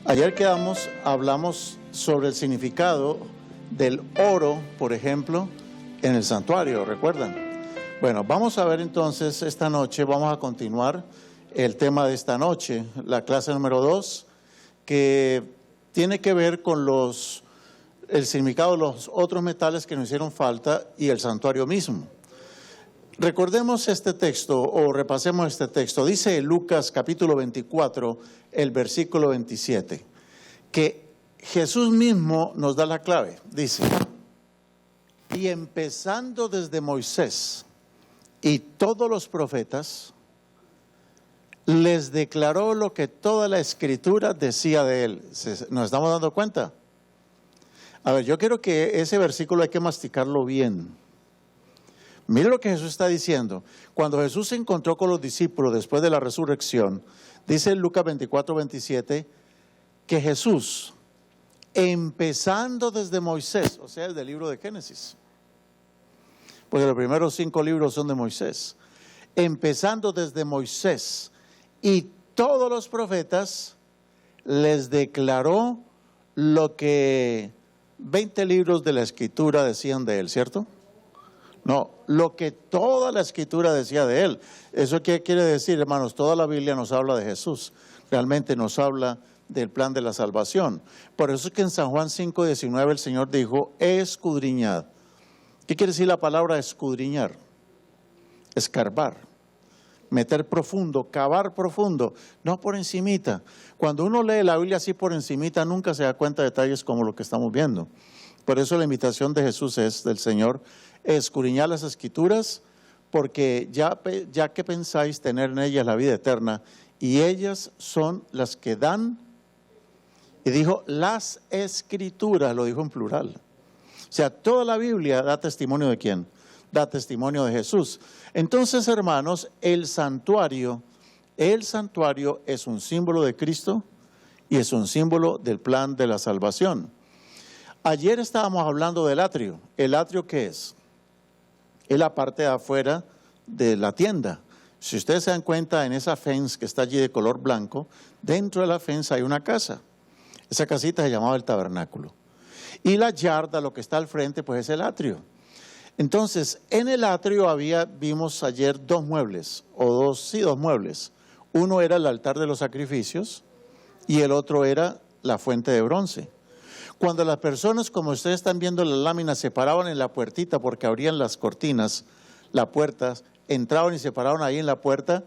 Ayer hablamos sobre el significado del oro, por ejemplo, en el santuario, ¿recuerdan? Bueno, vamos a ver entonces esta noche, vamos a continuar el tema de esta noche, la clase número 2, que tiene que ver con el significado de los otros metales que nos hicieron falta y el santuario mismo. Recordemos este texto o repasemos este texto. Dice Lucas capítulo 24, el versículo 27, que Jesús mismo nos da la clave. Dice, y empezando desde Moisés y todos los profetas, les declaró lo que toda la Escritura decía de él. ¿Nos estamos dando cuenta? A ver, yo quiero que ese versículo hay que masticarlo bien. Mire lo que Jesús está diciendo. Cuando Jesús se encontró con los discípulos después de la resurrección, dice en Lucas 24, 27, que Jesús, empezando desde Moisés, o sea, desde el libro de Génesis, porque los primeros 5 libros son de Moisés, empezando desde Moisés y todos los profetas, les declaró lo que 20 libros de la Escritura decían de él, ¿cierto? No, lo que toda la Escritura decía de él. ¿Eso qué quiere decir, hermanos? Toda la Biblia nos habla de Jesús. Realmente nos habla del plan de la salvación. Por eso es que en San Juan 5:19 el Señor dijo, escudriñad. ¿Qué quiere decir la palabra escudriñar? Escarbar, meter profundo, cavar profundo, no por encimita. Cuando uno lee la Biblia así por encimita, nunca se da cuenta de detalles como lo que estamos viendo. Por eso la invitación de Jesús es, del Señor, escudriñar las Escrituras, porque ya que pensáis tener en ellas la vida eterna, y ellas son las que dan, y dijo, las Escrituras, lo dijo en plural. O sea, toda la Biblia da testimonio de ¿quién? Da testimonio de Jesús. Entonces, hermanos, el santuario es un símbolo de Cristo y es un símbolo del plan de la salvación. Ayer estábamos hablando del atrio. ¿El atrio qué es? Es la parte de afuera de la tienda. Si ustedes se dan cuenta, en esa fence que está allí de color blanco, dentro de la fence hay una casa. Esa casita se llamaba el tabernáculo. Y la yarda, lo que está al frente, pues es el atrio. Entonces, en el atrio vimos ayer dos muebles. Uno era el altar de los sacrificios y el otro era la fuente de bronce. Cuando las personas, como ustedes están viendo en las láminas, se paraban en la puertita porque abrían las cortinas, las puertas, entraban y se paraban ahí en la puerta,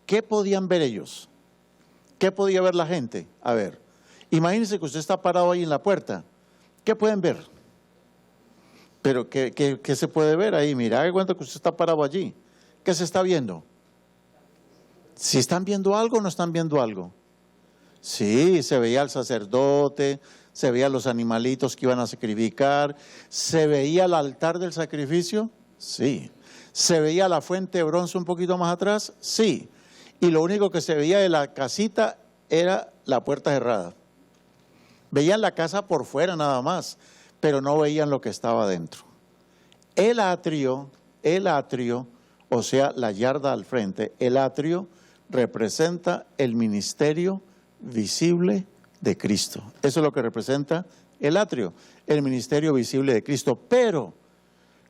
¿qué podían ver ellos? ¿Qué podía ver la gente? A ver, imagínense que usted está parado ahí en la puerta, ¿qué pueden ver? Pero ¿qué se puede ver ahí? Mira, haga cuenta que usted está parado allí, ¿qué se está viendo? ¿Si están viendo algo o no están viendo algo? Sí, se veía al sacerdote, se veían los animalitos que iban a sacrificar, se veía el altar del sacrificio, sí. Se veía la fuente de bronce un poquito más atrás, sí. Y lo único que se veía de la casita era la puerta cerrada. Veían la casa por fuera nada más, pero no veían lo que estaba dentro. El atrio, o sea, la yarda al frente, el atrio representa el ministerio visible de Cristo. Eso es lo que representa el atrio, el ministerio visible de Cristo. Pero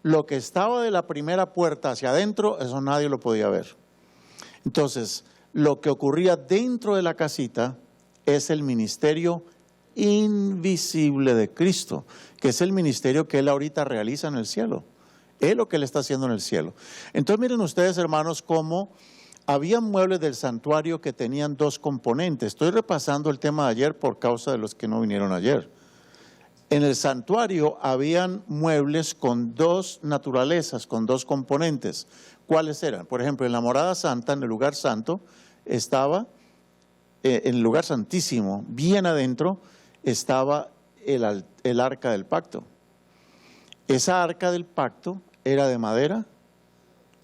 lo que estaba de la primera puerta hacia adentro, eso nadie lo podía ver. Entonces, lo que ocurría dentro de la casita es el ministerio invisible de Cristo, que es el ministerio que Él ahorita realiza en el cielo. Es lo que Él está haciendo en el cielo. Entonces, miren ustedes, hermanos, cómo había muebles del santuario que tenían dos componentes. Estoy repasando el tema de ayer por causa de los que no vinieron ayer. En el santuario habían muebles con dos naturalezas, con dos componentes. ¿Cuáles eran? Por ejemplo, en la morada santa, en el lugar santo, estaba, en el lugar santísimo, bien adentro, estaba el arca del pacto. Esa arca del pacto era de madera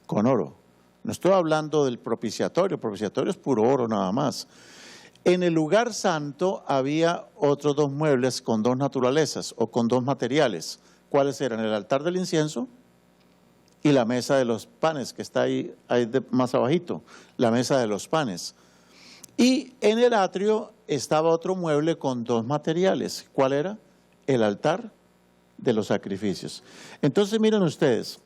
con oro. No estoy hablando del propiciatorio, el propiciatorio es puro oro nada más. En el lugar santo había otros dos muebles con dos naturalezas o con dos materiales. ¿Cuáles eran? El altar del incienso y la mesa de los panes, que está ahí más abajito, la mesa de los panes. Y en el atrio estaba otro mueble con dos materiales. ¿Cuál era? El altar de los sacrificios. Entonces miren ustedes,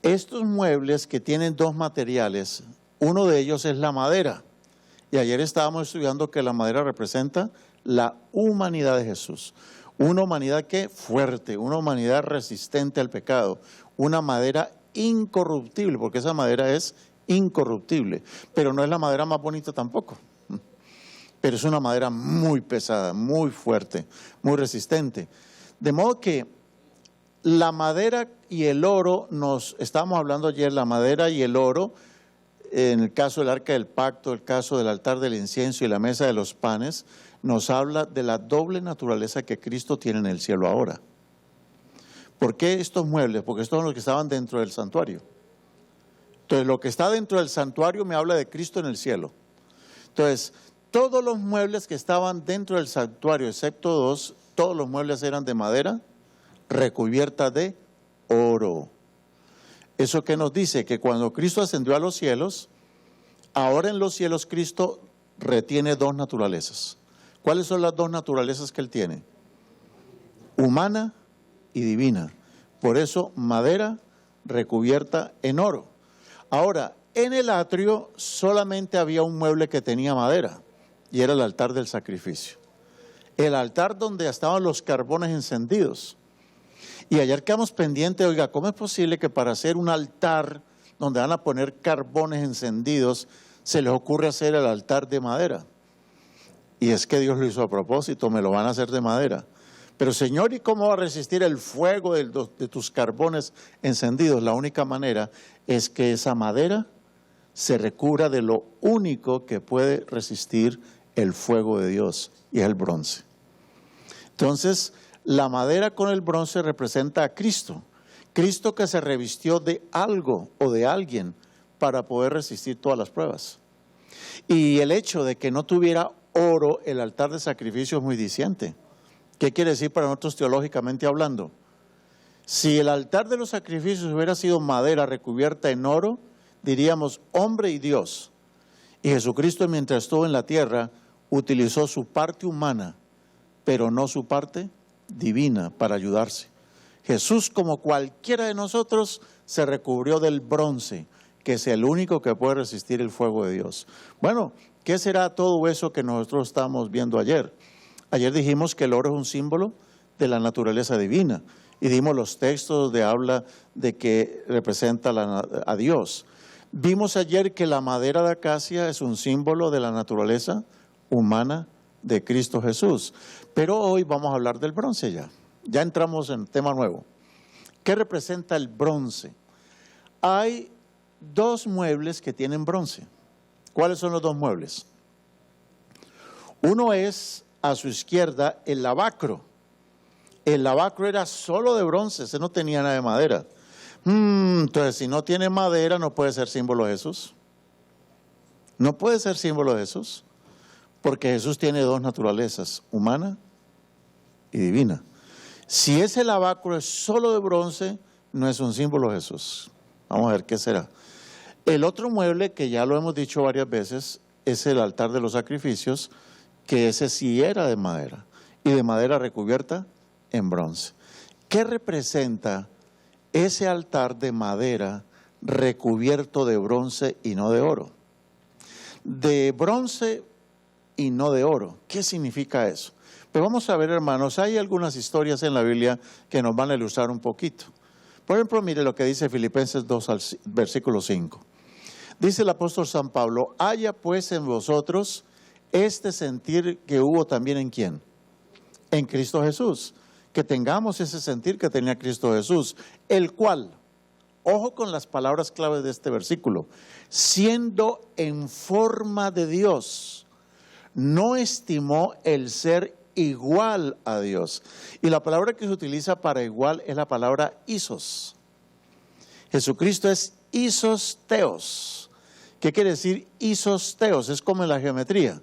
estos muebles que tienen dos materiales, uno de ellos es la madera. Y ayer estábamos estudiando que la madera representa la humanidad de Jesús. Una humanidad que fuerte, una humanidad resistente al pecado, una madera incorruptible, porque esa madera es incorruptible, pero no es la madera más bonita tampoco. Pero es una madera muy pesada, muy fuerte, muy resistente. De modo que la madera y el oro, estábamos hablando ayer, la madera y el oro, en el caso del arca del pacto, el caso del altar del incienso y la mesa de los panes, nos habla de la doble naturaleza que Cristo tiene en el cielo ahora. ¿Por qué estos muebles? Porque estos son los que estaban dentro del santuario. Entonces, lo que está dentro del santuario me habla de Cristo en el cielo. Entonces, todos los muebles que estaban dentro del santuario, excepto dos, todos los muebles eran de madera recubierta de oro. ¿Eso qué nos dice? Que cuando Cristo ascendió a los cielos, ahora en los cielos Cristo retiene dos naturalezas. ¿Cuáles son las dos naturalezas que Él tiene? Humana y divina. Por eso, madera recubierta en oro. Ahora, en el atrio solamente había un mueble que tenía madera, y era el altar del sacrificio. El altar donde estaban los carbones encendidos. Y ayer quedamos pendientes, oiga, ¿cómo es posible que para hacer un altar donde van a poner carbones encendidos, se les ocurre hacer el altar de madera? Y es que Dios lo hizo a propósito, me lo van a hacer de madera. Pero Señor, ¿y cómo va a resistir el fuego de tus carbones encendidos? La única manera es que esa madera se recubra de lo único que puede resistir el fuego de Dios, y es el bronce. Entonces, la madera con el bronce representa a Cristo. Cristo que se revistió de algo o de alguien para poder resistir todas las pruebas. Y el hecho de que no tuviera oro el altar de sacrificio es muy diciente. ¿Qué quiere decir para nosotros teológicamente hablando? Si el altar de los sacrificios hubiera sido madera recubierta en oro, diríamos hombre y Dios. Y Jesucristo, mientras estuvo en la tierra, utilizó su parte humana, pero no su parte divina para ayudarse. Jesús, como cualquiera de nosotros, se recubrió del bronce, que es el único que puede resistir el fuego de Dios. Bueno, ¿qué será todo eso que nosotros estamos viendo ayer? Ayer dijimos que el oro es un símbolo de la naturaleza divina, y dimos los textos de habla de que representa a Dios. Vimos ayer que la madera de acacia es un símbolo de la naturaleza humana de Cristo Jesús. Pero hoy vamos a hablar del bronce ya. Ya entramos en tema nuevo. ¿Qué representa el bronce? Hay dos muebles que tienen bronce. ¿Cuáles son los dos muebles? Uno es a su izquierda el lavacro. El lavacro era solo de bronce, ese no tenía nada de madera. Entonces, si no tiene madera, no puede ser símbolo de Jesús. No puede ser símbolo de Jesús, porque Jesús tiene dos naturalezas, humana y divina. Si ese lavacro es solo de bronce, no es un símbolo de Jesús. Vamos a ver qué será. El otro mueble, que ya lo hemos dicho varias veces, es el altar de los sacrificios, que ese sí era de madera, y de madera recubierta en bronce. ¿Qué representa ese altar de madera recubierto de bronce y no de oro? De bronce y no de oro. ¿Qué significa eso? Pues vamos a ver, hermanos, hay algunas historias en la Biblia que nos van a ilustrar un poquito. Por ejemplo, mire lo que dice Filipenses 2, versículo 5. Dice el apóstol San Pablo: haya pues en vosotros este sentir que hubo también en ¿quién? En Cristo Jesús. Que tengamos ese sentir que tenía Cristo Jesús, el cual, ojo con las palabras claves de este versículo, siendo en forma de Dios, no estimó el ser igual a Dios. Y la palabra que se utiliza para igual es la palabra isos. Jesucristo es isos theos. ¿Qué quiere decir isos theos? Es como en la geometría.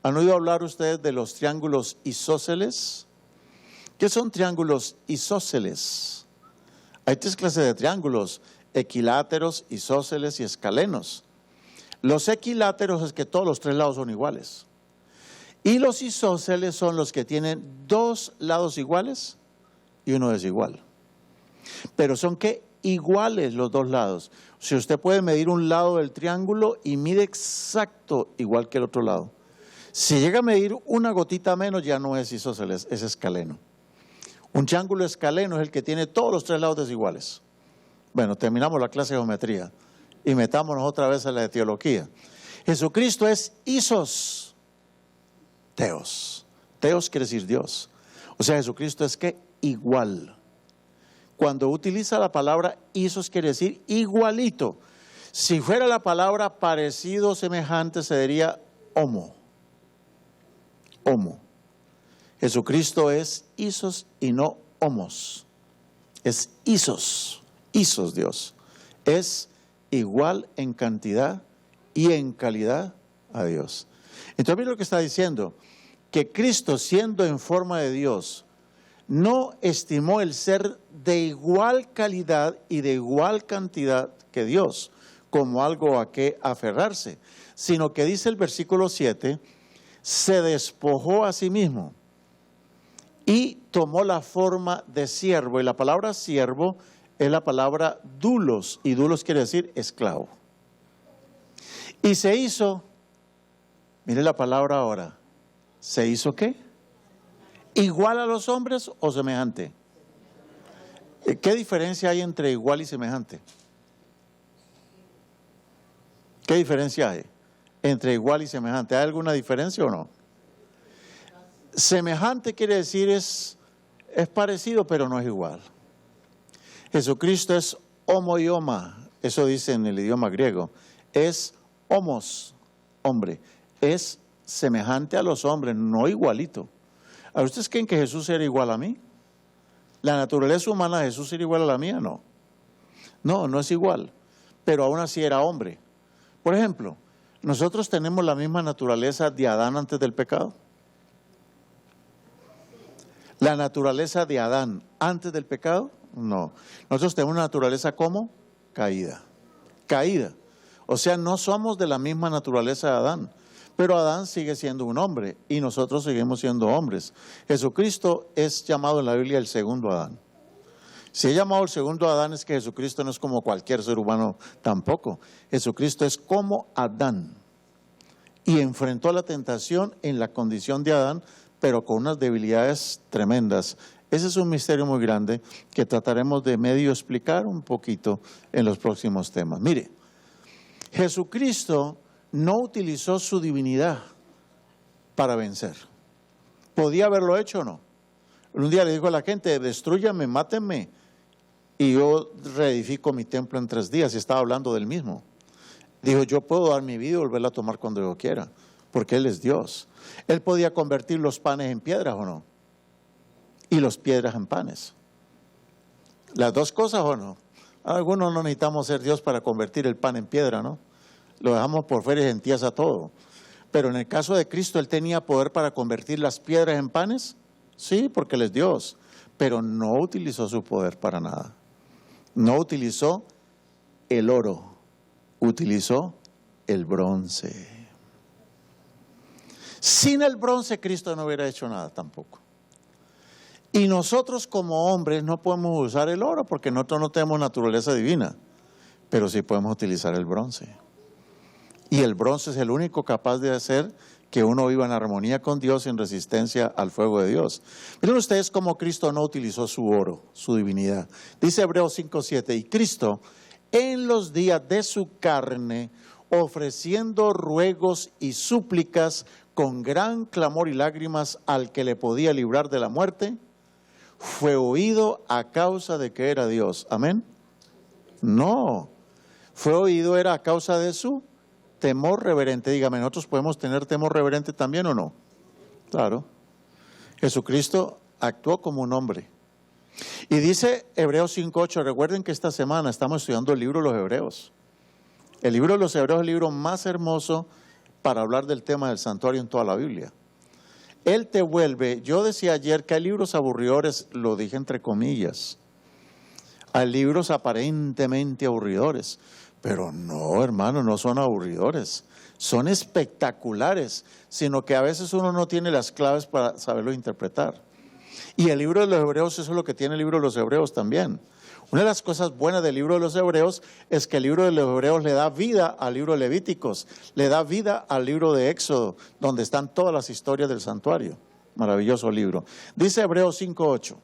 ¿Han oído hablar ustedes de los triángulos isósceles? ¿Qué son triángulos isósceles? Hay tres clases de triángulos: equiláteros, isósceles y escalenos. Los equiláteros es que todos los tres lados son iguales. Y los isósceles son los que tienen dos lados iguales y uno desigual. Pero son ¿qué? Iguales los dos lados. Si usted puede medir un lado del triángulo y mide exacto igual que el otro lado. Si llega a medir una gotita menos ya no es isósceles, es escaleno. Un triángulo escaleno es el que tiene todos los tres lados desiguales. Bueno, terminamos la clase de geometría y metámonos otra vez a la de teología. Jesucristo es isos, teos. Teos quiere decir Dios. O sea, Jesucristo es ¿qué? Igual. Cuando utiliza la palabra isos quiere decir igualito. Si fuera la palabra parecido, semejante, se diría homo. Homo. Jesucristo es isos y no homos. Es isos. Isos Dios. Es igual en cantidad y en calidad a Dios. Entonces mira lo que está diciendo, que Cristo siendo en forma de Dios, no estimó el ser de igual calidad y de igual cantidad que Dios, como algo a que aferrarse, sino que dice el versículo 7, se despojó a sí mismo y tomó la forma de siervo. Y la palabra siervo es la palabra dulos, y dulos quiere decir esclavo. Y se hizo, mire la palabra ahora, ¿se hizo qué? ¿Igual a los hombres o semejante? ¿Qué diferencia hay entre igual y semejante? ¿Qué diferencia hay entre igual y semejante? ¿Hay alguna diferencia o no? Semejante quiere decir es parecido pero no es igual. Jesucristo es homoioma, eso dice en el idioma griego, es homos, hombre, es semejante a los hombres, no igualito. ¿A ustedes creen que Jesús era igual a mí? ¿La naturaleza humana de Jesús era igual a la mía? No. No, no es igual, pero aún así era hombre. Por ejemplo, nosotros tenemos la misma naturaleza de Adán antes del pecado. La naturaleza de Adán antes del pecado, no. Nosotros tenemos una naturaleza como caída. Caída. O sea, no somos de la misma naturaleza de Adán. Pero Adán sigue siendo un hombre y nosotros seguimos siendo hombres. Jesucristo es llamado en la Biblia el segundo Adán. Si es llamado el segundo Adán es que Jesucristo no es como cualquier ser humano tampoco. Jesucristo es como Adán y enfrentó la tentación en la condición de Adán, pero con unas debilidades tremendas. Ese es un misterio muy grande que trataremos de medio explicar un poquito en los próximos temas. Mire, Jesucristo no utilizó su divinidad para vencer. ¿Podía haberlo hecho o no? Un día le dijo a la gente, destrúyame, mátenme, y yo reedifico mi templo en 3 días, y estaba hablando del mismo. Dijo, yo puedo dar mi vida y volverla a tomar cuando yo quiera, porque Él es Dios. Él podía convertir los panes en piedras o no, y las piedras en panes. Las dos cosas o no. Algunos no necesitamos ser Dios para convertir el pan en piedra, ¿no? Lo dejamos por fuera y entiesa todo. Pero en el caso de Cristo, Él tenía poder para convertir las piedras en panes. Sí, porque Él es Dios. Pero no utilizó su poder para nada. No utilizó el oro. Utilizó el bronce. Sin el bronce, Cristo no hubiera hecho nada tampoco. Y nosotros como hombres no podemos usar el oro porque nosotros no tenemos naturaleza divina. Pero sí podemos utilizar el bronce. Y el bronce es el único capaz de hacer que uno viva en armonía con Dios, en resistencia al fuego de Dios. Miren ustedes cómo Cristo no utilizó su oro, su divinidad. Dice Hebreos 5:7, y Cristo en los días de su carne, ofreciendo ruegos y súplicas con gran clamor y lágrimas al que le podía librar de la muerte, fue oído a causa de que era Dios. ¿Amén? No, fue oído era a causa de su temor reverente. Dígame, ¿nosotros podemos tener temor reverente también o no? Claro. Jesucristo actuó como un hombre. Y dice Hebreos 5:8, recuerden que esta semana estamos estudiando el libro de los Hebreos. El libro de los Hebreos es el libro más hermoso para hablar del tema del santuario en toda la Biblia. Él te vuelve, yo decía ayer que hay libros aburridores, lo dije entre comillas. Hay libros aparentemente aburridores, Pero no, hermano, no son aburridores, son espectaculares, sino que a veces uno no tiene las claves para saberlo interpretar. Y el libro de los Hebreos, eso es lo que tiene el libro de los Hebreos también. Una de las cosas buenas del libro de los Hebreos es que el libro de los Hebreos le da vida al libro de Levíticos, le da vida al libro de Éxodo, donde están todas las historias del santuario. Maravilloso libro. Dice Hebreos 5:8,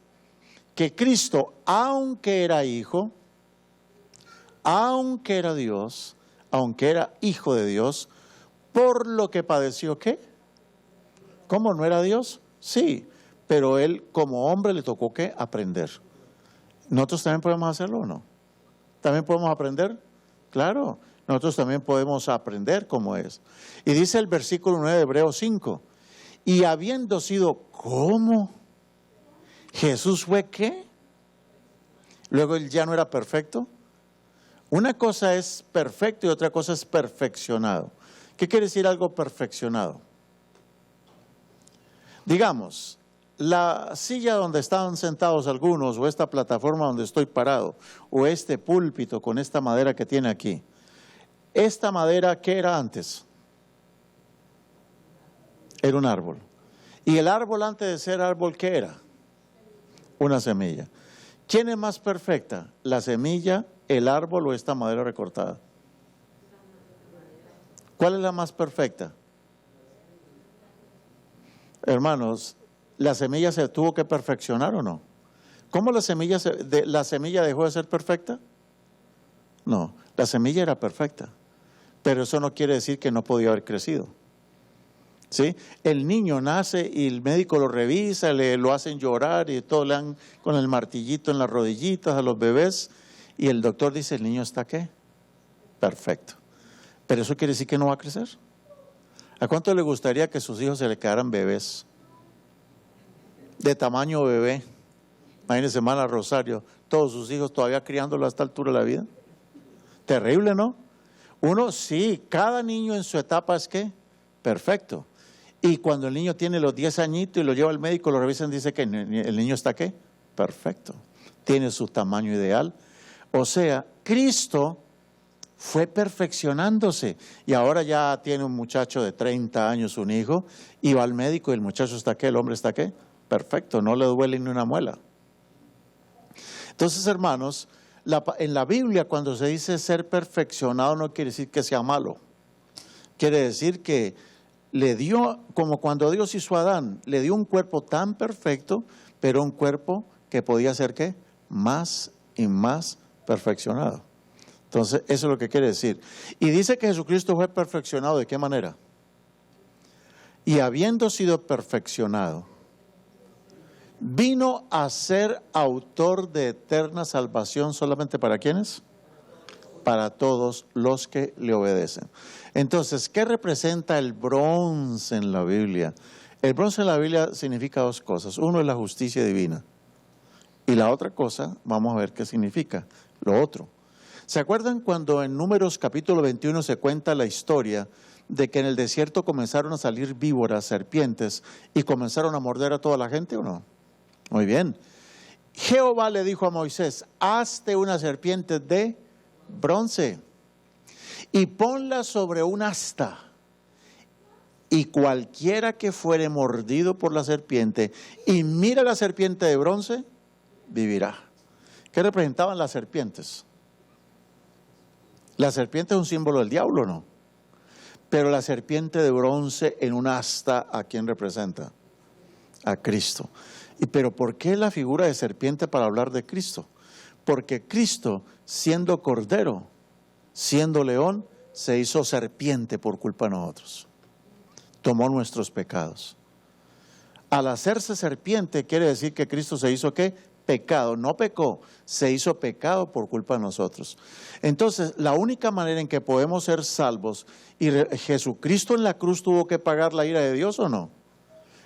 que Cristo, aunque era hijo, aunque era Dios, aunque era hijo de Dios, por lo que padeció, ¿qué? ¿Cómo no era Dios? Sí, pero él como hombre le tocó, ¿qué? Aprender. ¿Nosotros también podemos hacerlo o no? ¿También podemos aprender? Claro, nosotros también podemos aprender cómo es. Y dice el versículo 9 de Hebreos 5, y habiendo sido, ¿cómo? ¿Jesús fue qué? Luego él ya no era perfecto. Una cosa es perfecto y otra cosa es perfeccionado. ¿Qué quiere decir algo perfeccionado? Digamos, la silla donde estaban sentados algunos, o esta plataforma donde estoy parado, o este púlpito con esta madera que tiene aquí. ¿Esta madera qué era antes? Era un árbol. ¿Y el árbol antes de ser árbol qué era? Una semilla. ¿Quién es más perfecta? ¿La semilla, el árbol o esta madera recortada? ¿Cuál es la más perfecta? Hermanos, ¿la semilla se tuvo que perfeccionar o no? ¿Cómo la semilla dejó de ser perfecta? No, la semilla era perfecta, pero eso no quiere decir que no podía haber crecido. ¿Sí? El niño nace y el médico lo revisa, lo hacen llorar y todo le dan con el martillito en las rodillitas a los bebés y el doctor dice, ¿el niño está qué? Perfecto. Pero eso quiere decir que no va a crecer. ¿A cuánto le gustaría que sus hijos se le quedaran bebés? De tamaño bebé. Imagínense, hermana Rosario, todos sus hijos todavía criándolo a esta altura de la vida. Terrible, ¿no? Uno, sí, cada niño en su etapa es ¿qué? Perfecto. Y cuando el niño tiene los 10 añitos y lo lleva al médico, lo revisan y dice que el niño está ¿qué? Perfecto. Tiene su tamaño ideal. O sea, Cristo fue perfeccionándose y ahora ya tiene un muchacho de 30 años, un hijo, y va al médico y el muchacho está ¿qué? El hombre está ¿qué? Perfecto, no le duele ni una muela. Entonces, hermanos, en la Biblia cuando se dice ser perfeccionado no quiere decir que sea malo. Quiere decir que le dio, como cuando Dios hizo a Adán, le dio un cuerpo tan perfecto, pero un cuerpo que podía ser ¿qué? Más y más perfeccionado. Entonces, eso es lo que quiere decir. Y dice que Jesucristo fue perfeccionado, ¿de qué manera? Y habiendo sido perfeccionado, vino a ser autor de eterna salvación solamente ¿para quiénes? Para todos los que le obedecen. Entonces, ¿qué representa el bronce en la Biblia? El bronce en la Biblia significa dos cosas. Uno es la justicia divina. Y la otra cosa, vamos a ver qué significa, lo otro. ¿Se acuerdan cuando en Números capítulo 21 se cuenta la historia de que en el desierto comenzaron a salir víboras, serpientes, y comenzaron a morder a toda la gente o no? Muy bien. Jehová le dijo a Moisés, hazte una serpiente de bronce y ponla sobre un asta, y cualquiera que fuere mordido por la serpiente y mira la serpiente de bronce, vivirá. ¿Qué representaban las serpientes? La serpiente es un símbolo del diablo, ¿no? Pero la serpiente de bronce en un asta, ¿a quién representa? A Cristo. Pero ¿por qué la figura de serpiente para hablar de Cristo? Porque Cristo, siendo cordero, siendo león, se hizo serpiente por culpa de nosotros. Tomó nuestros pecados. Al hacerse serpiente quiere decir que Cristo se hizo ¿qué? Pecado, no pecó, se hizo pecado por culpa de nosotros. Entonces, la única manera en que podemos ser salvos, y Jesucristo en la cruz tuvo que pagar la ira de Dios ¿o no?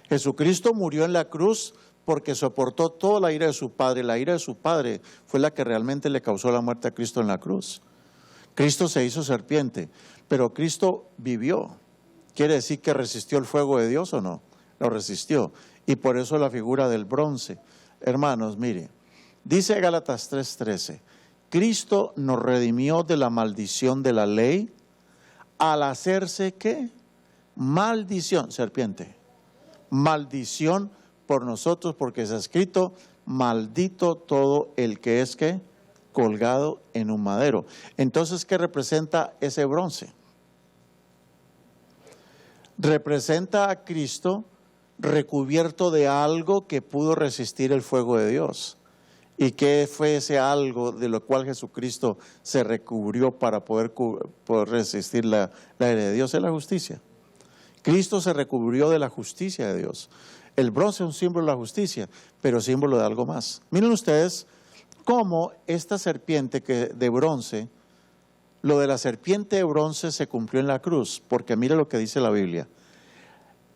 Jesucristo murió en la cruz porque soportó toda la ira de su Padre. La ira de su Padre fue la que realmente le causó la muerte a Cristo en la cruz. Cristo se hizo serpiente, pero Cristo vivió. ¿Quiere decir que resistió el fuego de Dios o no? Lo resistió. Y por eso la figura del bronce. Hermanos, mire, dice Gálatas 3:13, Cristo nos redimió de la maldición de la ley al hacerse ¿qué? Maldición, serpiente. Maldición por nosotros, porque está escrito, maldito todo el que es ¿qué? Colgado en un madero. Entonces, ¿qué representa ese bronce? Representa a Cristo recubierto de algo que pudo resistir el fuego de Dios. ¿Y qué fue ese algo de lo cual Jesucristo se recubrió para poder resistir la ira de Dios? Es la justicia. Cristo se recubrió de la justicia de Dios. El bronce es un símbolo de la justicia, pero símbolo de algo más. Miren ustedes cómo esta serpiente de bronce, lo de la serpiente de bronce se cumplió en la cruz, porque mire lo que dice la Biblia.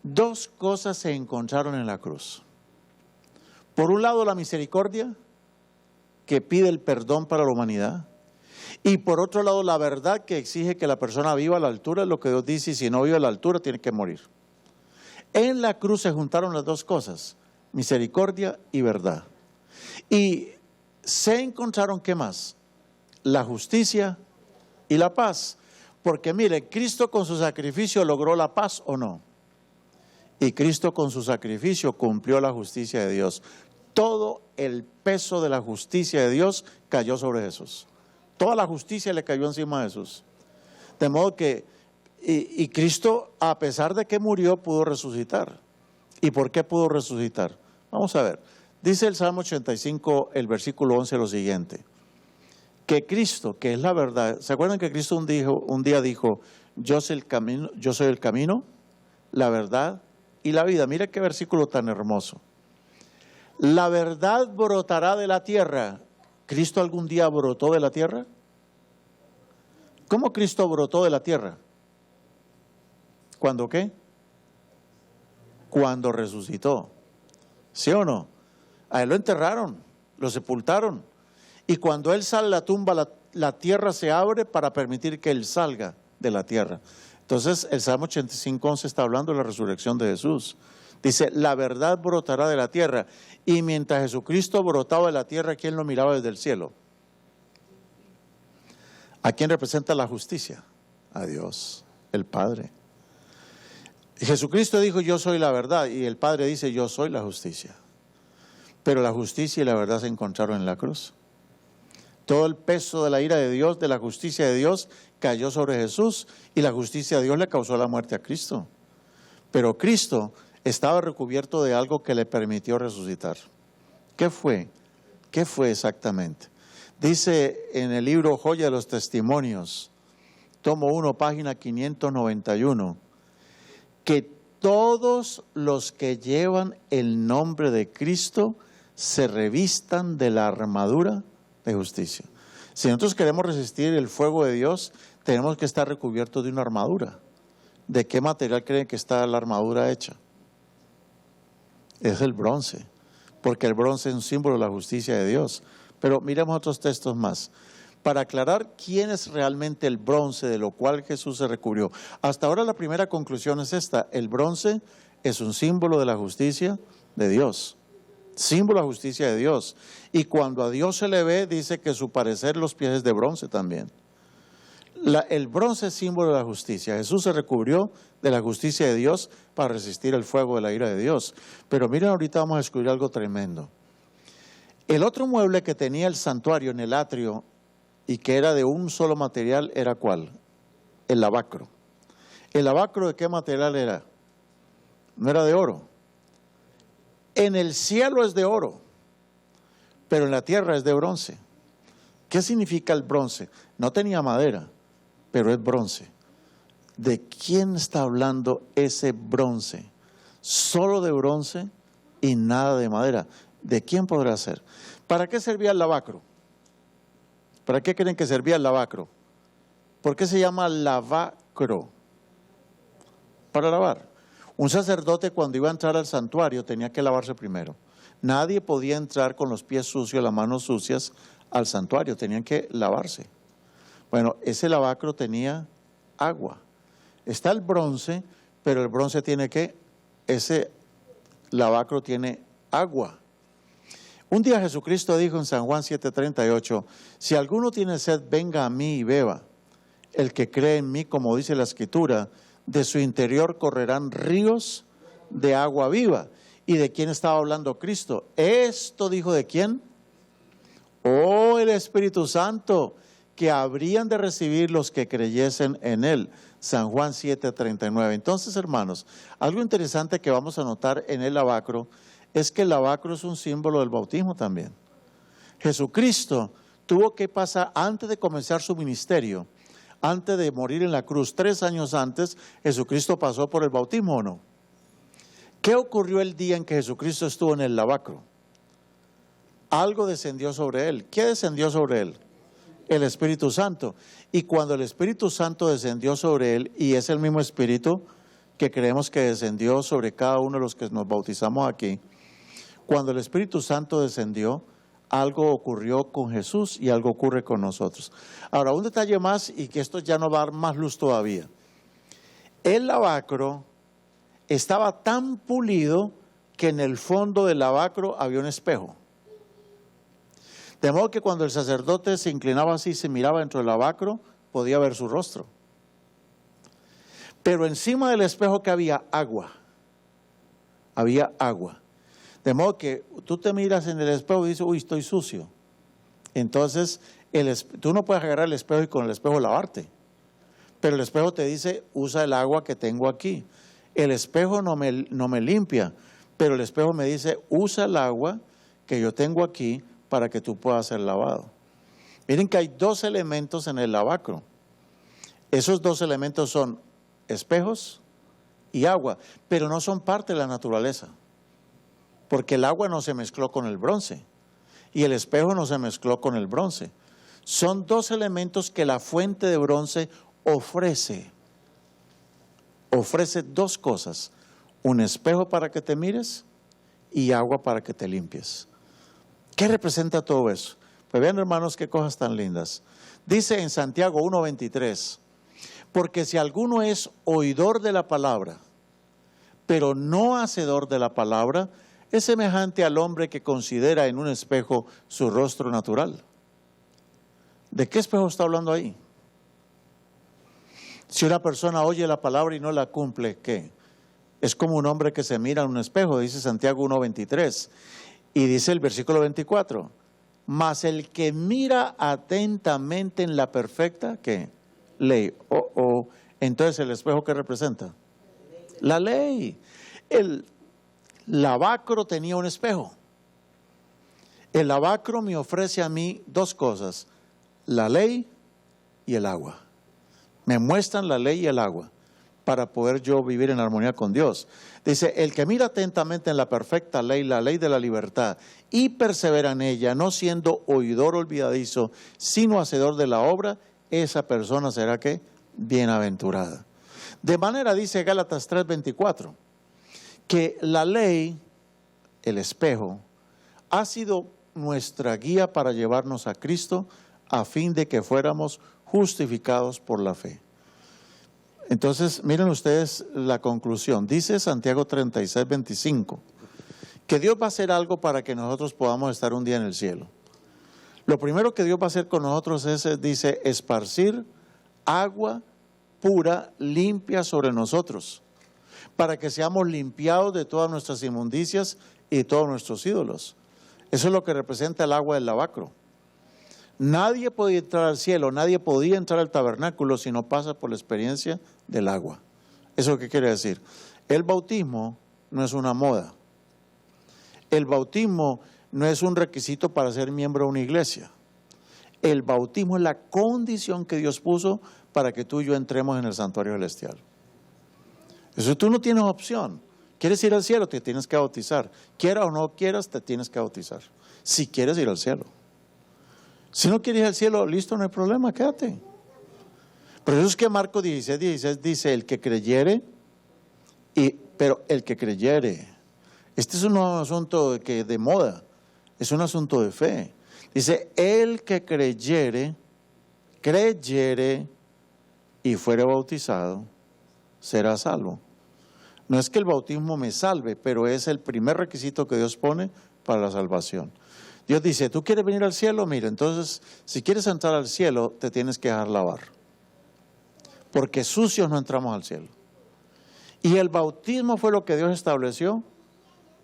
Dos cosas se encontraron en la cruz. Por un lado, la misericordia, que pide el perdón para la humanidad, y por otro lado, la verdad, que exige que la persona viva a la altura de lo que Dios dice, y si no vive a la altura, tiene que morir. En la cruz se juntaron las dos cosas, misericordia y verdad. Y se encontraron, ¿qué más? La justicia y la paz. Porque mire, Cristo con su sacrificio logró la paz, ¿o no? Y Cristo con su sacrificio cumplió la justicia de Dios. Todo el peso de la justicia de Dios cayó sobre Jesús. Toda la justicia le cayó encima de Jesús. De modo que, y Cristo, a pesar de que murió, pudo resucitar. ¿Y por qué pudo resucitar? Vamos a ver. Dice el Salmo 85, el versículo 11, lo siguiente. Que Cristo, que es la verdad, ¿se acuerdan que Cristo un día dijo, yo soy el camino, la verdad y la vida? Mira qué versículo tan hermoso. La verdad brotará de la tierra. ¿Cristo algún día brotó de la tierra? ¿Cómo Cristo brotó de la tierra? ¿Cuándo qué? Cuando resucitó. ¿Sí o no? A él lo enterraron, lo sepultaron. Y cuando él sale de la tumba, la tierra se abre para permitir que él salga de la tierra. Entonces, el Salmo 85:11 está hablando de la resurrección de Jesús. Dice, la verdad brotará de la tierra. Y mientras Jesucristo brotaba de la tierra, ¿quién lo miraba desde el cielo? ¿A quién representa la justicia? A Dios, el Padre. Jesucristo dijo, yo soy la verdad, y el Padre dice, yo soy la justicia. Pero la justicia y la verdad se encontraron en la cruz. Todo el peso de la ira de Dios, de la justicia de Dios, cayó sobre Jesús, y la justicia de Dios le causó la muerte a Cristo. Pero Cristo estaba recubierto de algo que le permitió resucitar. ¿Qué fue? ¿Qué fue exactamente? Dice en el libro Joya de los Testimonios, tomo 1, página 591, que todos los que llevan el nombre de Cristo se revistan de la armadura de justicia. Si nosotros queremos resistir el fuego de Dios, tenemos que estar recubiertos de una armadura. ¿De qué material creen que está la armadura hecha? Es el bronce, porque el bronce es un símbolo de la justicia de Dios. Pero miremos otros textos más, para aclarar quién es realmente el bronce de lo cual Jesús se recubrió. Hasta ahora la primera conclusión es esta: el bronce es un símbolo de la justicia de Dios, símbolo de la justicia de Dios. Y cuando a Dios se le ve, dice que su parecer los pies es de bronce también. El bronce es símbolo de la justicia. Jesús se recubrió de la justicia de Dios para resistir el fuego de la ira de Dios. Pero miren, ahorita vamos a descubrir algo tremendo. El otro mueble que tenía el santuario en el atrio y que era de un solo material, ¿era cuál? El lavacro. ¿El lavacro de qué material era? No era de oro. En el cielo es de oro, pero en la tierra es de bronce. ¿Qué significa el bronce? No tenía madera, pero es bronce. ¿De quién está hablando ese bronce? Solo de bronce y nada de madera. ¿De quién podrá ser? ¿Para qué servía el lavacro? ¿Para qué creen que servía el lavacro? ¿Por qué se llama lavacro? Para lavar. Un sacerdote cuando iba a entrar al santuario tenía que lavarse primero. Nadie podía entrar con los pies sucios, las manos sucias al santuario, tenían que lavarse. Bueno, ese lavacro tenía agua. Está el bronce, pero el bronce tiene ese lavacro tiene agua. Un día Jesucristo dijo en San Juan 7:38, si alguno tiene sed, venga a mí y beba. El que cree en mí, como dice la Escritura, de su interior correrán ríos de agua viva. ¿Y de quién estaba hablando Cristo? Esto dijo ¿de quién? Oh, el Espíritu Santo, que habrían de recibir los que creyesen en él. San Juan 7:39. Entonces, hermanos, algo interesante que vamos a notar en el lavacro es que el lavacro es un símbolo del bautismo también. Jesucristo tuvo que pasar, antes de comenzar su ministerio, antes de morir en la cruz, 3 años antes, Jesucristo pasó por el bautismo, ¿o no? ¿Qué ocurrió el día en que Jesucristo estuvo en el lavacro? Algo descendió sobre él. ¿Qué descendió sobre él? El Espíritu Santo. Y cuando el Espíritu Santo descendió sobre él, y es el mismo Espíritu que creemos que descendió sobre cada uno de los que nos bautizamos aquí, cuando el Espíritu Santo descendió, algo ocurrió con Jesús y algo ocurre con nosotros. Ahora, un detalle más, y que esto ya nos va a dar más luz todavía. El lavacro estaba tan pulido que en el fondo del lavacro había un espejo. De modo que cuando el sacerdote se inclinaba así y se miraba dentro del lavacro, podía ver su rostro. Pero encima del espejo que había agua. Había agua. De modo que tú te miras en el espejo y dices, uy, estoy sucio. Entonces, tú no puedes agarrar el espejo y con el espejo lavarte. Pero el espejo te dice, usa el agua que tengo aquí. El espejo no me limpia, pero el espejo me dice, usa el agua que yo tengo aquí para que tú puedas ser lavado. Miren que hay 2 elementos en el lavacro. Esos 2 elementos son espejos y agua, pero no son parte de la naturaleza. Porque el agua no se mezcló con el bronce y el espejo no se mezcló con el bronce. Son 2 elementos que la fuente de bronce ofrece. Ofrece 2 cosas, un espejo para que te mires y agua para que te limpies. ¿Qué representa todo eso? Pues vean, hermanos, qué cosas tan lindas. Dice en Santiago 1:23, porque si alguno es oidor de la palabra, pero no hacedor de la palabra, es semejante al hombre que considera en un espejo su rostro natural. ¿De qué espejo está hablando ahí? Si una persona oye la palabra y no la cumple, ¿qué? Es como un hombre que se mira en un espejo, dice Santiago 1:23. Y dice el versículo 24, mas el que mira atentamente en la perfecta, ¿qué? Ley. Entonces, ¿el espejo qué representa? La ley. El lavacro tenía un espejo. El lavacro me ofrece a mí 2 cosas, la ley y el agua. Me muestran la ley y el agua para poder yo vivir en armonía con Dios. Dice, el que mira atentamente en la perfecta ley, la ley de la libertad, y persevera en ella, no siendo oidor olvidadizo, sino hacedor de la obra, esa persona será ¿qué? Bienaventurada. De manera, dice Gálatas 3:24, que la ley, el espejo, ha sido nuestra guía para llevarnos a Cristo a fin de que fuéramos justificados por la fe. Entonces, miren ustedes la conclusión. Dice Santiago 36:25, que Dios va a hacer algo para que nosotros podamos estar un día en el cielo. Lo primero que Dios va a hacer con nosotros es, dice, esparcir agua pura, limpia sobre nosotros, para que seamos limpiados de todas nuestras inmundicias y de todos nuestros ídolos. Eso es lo que representa el agua del lavacro. Nadie podía entrar al cielo, nadie podía entrar al tabernáculo si no pasa por la experiencia del agua. ¿Eso qué quiere decir? El bautismo no es una moda. El bautismo no es un requisito para ser miembro de una iglesia. El bautismo es la condición que Dios puso para que tú y yo entremos en el santuario celestial. Eso tú no tienes opción. ¿Quieres ir al cielo? Te tienes que bautizar. Quiera o no quieras, te tienes que bautizar. Si quieres ir al cielo. Si no quieres ir al cielo, listo, no hay problema, quédate. Por eso es que Marcos 16:16 dice, el que creyere, pero el que creyere, este es un asunto de moda, es un asunto de fe. Dice, el que creyere y fuere bautizado, será salvo. No es que el bautismo me salve, pero es el primer requisito que Dios pone para la salvación. Dios dice, ¿tú quieres venir al cielo? Mira, entonces, si quieres entrar al cielo, te tienes que dejar lavar. Porque sucios no entramos al cielo. Y el bautismo fue lo que Dios estableció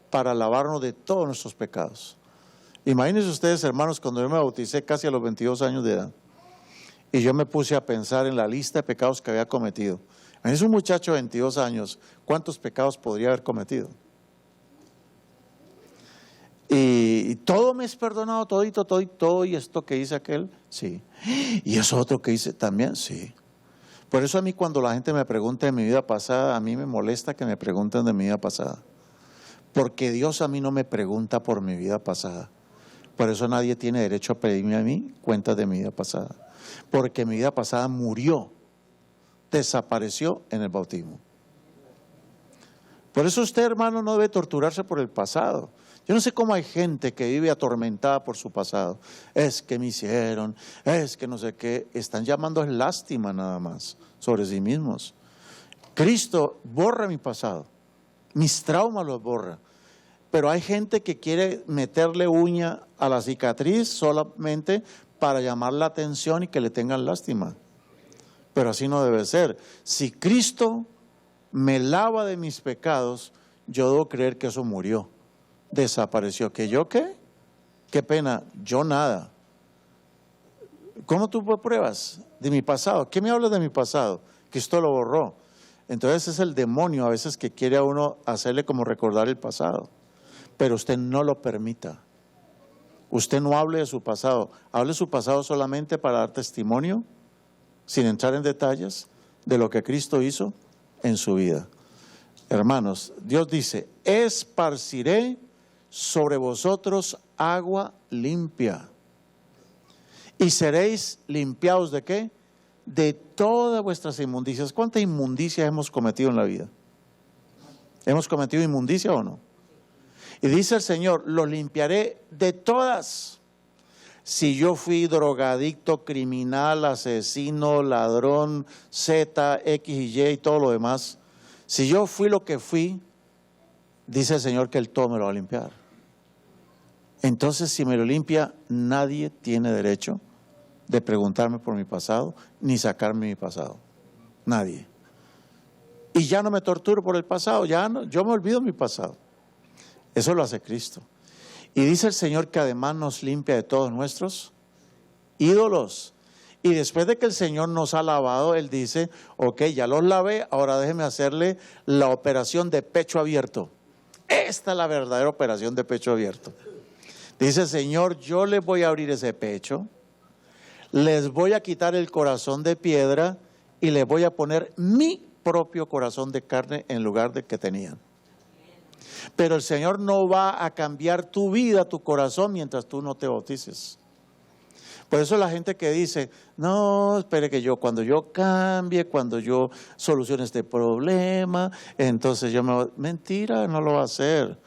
para lavarnos de todos nuestros pecados. Imagínense ustedes, hermanos, cuando yo me bauticé casi a los 22 años de edad, y yo me puse a pensar en la lista de pecados que había cometido. Es un muchacho de 22 años, ¿cuántos pecados podría haber cometido? Y todo me es perdonado, todo, y esto que hice aquel, sí. Y eso otro que hice también, sí. Por eso a mí cuando la gente me pregunta de mi vida pasada, a mí me molesta que me pregunten de mi vida pasada. Porque Dios a mí no me pregunta por mi vida pasada. Por eso nadie tiene derecho a pedirme a mí cuentas de mi vida pasada. Porque mi vida pasada murió, desapareció en el bautismo. Por eso usted, hermano, no debe torturarse por el pasado. Yo no sé cómo hay gente que vive atormentada por su pasado. Es que me hicieron, es que no sé qué. Están llamando es lástima nada más sobre sí mismos. Cristo borra mi pasado, mis traumas los borra. Pero hay gente que quiere meterle uña a la cicatriz solamente para llamar la atención y que le tengan lástima. Pero así no debe ser. Si Cristo me lava de mis pecados, yo debo creer que eso murió, desapareció. ¿Que yo qué? Qué pena, yo nada. ¿Cómo tú pruebas de mi pasado? ¿Qué me hablas de mi pasado? Cristo lo borró. Entonces es el demonio a veces que quiere a uno hacerle como recordar el pasado. Pero usted no lo permita. Usted no hable de su pasado. Hable de su pasado solamente para dar testimonio, sin entrar en detalles, de lo que Cristo hizo en su vida. Hermanos, Dios dice, esparciré sobre vosotros agua limpia. Y seréis limpiados ¿de qué? De todas vuestras inmundicias. ¿Cuántas inmundicias hemos cometido en la vida? ¿Hemos cometido inmundicia o no? Y dice el Señor, los limpiaré de todas. Si yo fui drogadicto, criminal, asesino, ladrón, Z, X y Y y todo lo demás, si yo fui lo que fui, dice el Señor que Él todo me lo va a limpiar. Entonces, si me lo limpia, nadie tiene derecho de preguntarme por mi pasado, ni sacarme mi pasado. Nadie. Y ya no me torturo por el pasado, ya no, yo me olvido mi pasado. Eso lo hace Cristo. Y dice el Señor que además nos limpia de todos nuestros ídolos. Y después de que el Señor nos ha lavado, Él dice, ok, ya los lavé, ahora déjeme hacerle la operación de pecho abierto. Esta es la verdadera operación de pecho abierto. Dice el Señor, yo les voy a abrir ese pecho, les voy a quitar el corazón de piedra y les voy a poner mi propio corazón de carne en lugar de que tenían. Pero el Señor no va a cambiar tu vida, tu corazón, mientras tú no te bautices. Por eso la gente que dice, no, espere que cuando yo cambie, cuando yo solucione este problema, entonces yo me voy. Mentira, no lo va a hacer.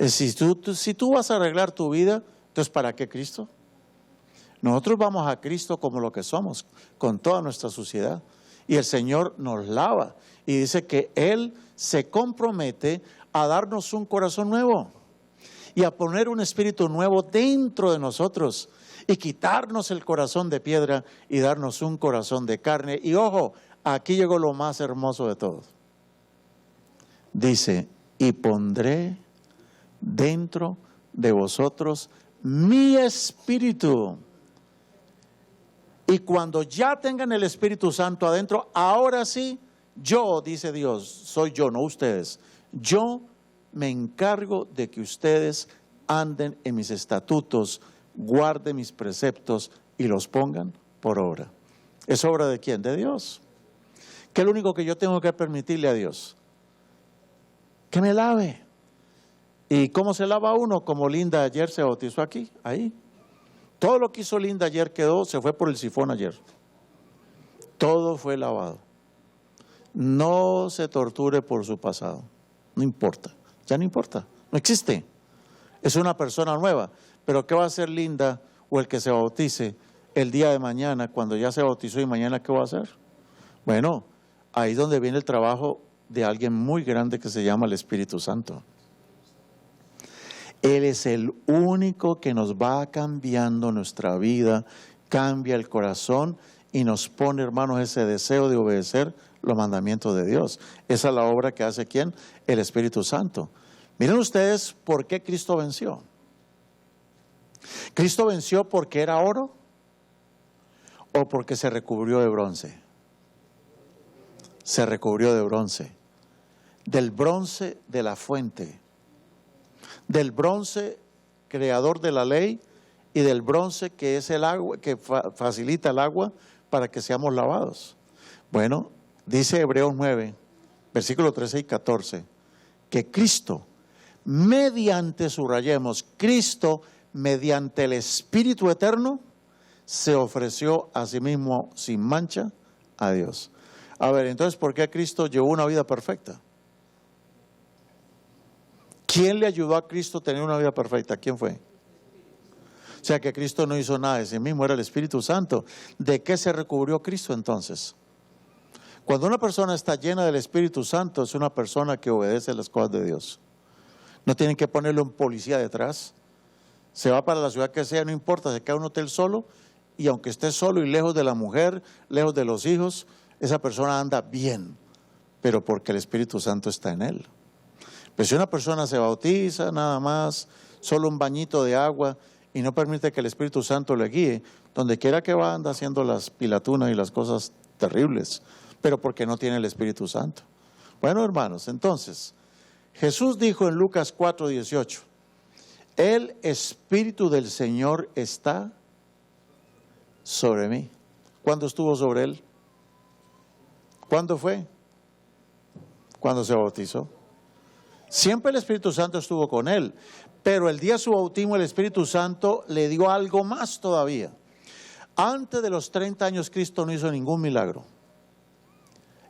Si tú vas a arreglar tu vida, entonces ¿para qué Cristo? Nosotros vamos a Cristo como lo que somos, con toda nuestra suciedad. Y el Señor nos lava y dice que Él se compromete a darnos un corazón nuevo y a poner un espíritu nuevo dentro de nosotros y quitarnos el corazón de piedra y darnos un corazón de carne. Y ojo, aquí llegó lo más hermoso de todo. Dice, y pondré dentro de vosotros mi espíritu. Y cuando ya tengan el Espíritu Santo adentro, ahora sí, yo, dice Dios, soy yo, no ustedes. Yo me encargo de que ustedes anden en mis estatutos, guarden mis preceptos y los pongan por obra. ¿Es obra de quién? De Dios. ¿Qué es lo único que yo tengo que permitirle a Dios? Que me lave. ¿Y cómo se lava uno? Como Linda ayer se bautizó aquí, ahí. Todo lo que hizo Linda ayer se fue por el sifón ayer. Todo fue lavado. No se torture por su pasado. No importa, ya no importa, no existe. Es una persona nueva. Pero ¿qué va a hacer Linda o el que se bautice el día de mañana, cuando ya se bautizó y mañana qué va a hacer? Bueno, ahí es donde viene el trabajo de alguien muy grande que se llama el Espíritu Santo. Él es el único que nos va cambiando nuestra vida, cambia el corazón y nos pone, hermanos, ese deseo de obedecer los mandamientos de Dios. Esa es la obra que hace ¿quién? El Espíritu Santo. Miren ustedes por qué Cristo venció. ¿Cristo venció porque era oro o porque se recubrió de bronce? Se recubrió de bronce. Del bronce de la fuente. Del bronce creador de la ley y del bronce que es el agua, que facilita el agua para que seamos lavados. Bueno, dice Hebreos 9, versículos 13 y 14, que Cristo, mediante, subrayemos, Cristo, mediante el Espíritu Eterno, se ofreció a sí mismo sin mancha a Dios. A ver, entonces, ¿por qué Cristo llevó una vida perfecta? ¿Quién le ayudó a Cristo a tener una vida perfecta? ¿Quién fue? O sea que Cristo no hizo nada de sí mismo, era el Espíritu Santo. ¿De qué se recubrió Cristo entonces? Cuando una persona está llena del Espíritu Santo, es una persona que obedece las cosas de Dios. No tienen que ponerle un policía detrás. Se va para la ciudad que sea, no importa, se queda en un hotel solo, y aunque esté solo y lejos de la mujer, lejos de los hijos, esa persona anda bien, pero porque el Espíritu Santo está en él. Pero si una persona se bautiza nada más, solo un bañito de agua, y no permite que el Espíritu Santo le guíe, donde quiera que va anda haciendo las pilatunas y las cosas terribles, pero porque no tiene el Espíritu Santo. Bueno, hermanos, entonces, Jesús dijo en Lucas 4:18, el Espíritu del Señor está sobre mí. ¿Cuándo estuvo sobre él? ¿Cuándo fue? Cuando se bautizó. Siempre el Espíritu Santo estuvo con él, pero el día de su bautismo el Espíritu Santo le dio algo más todavía. Antes de los 30 años Cristo no hizo ningún milagro.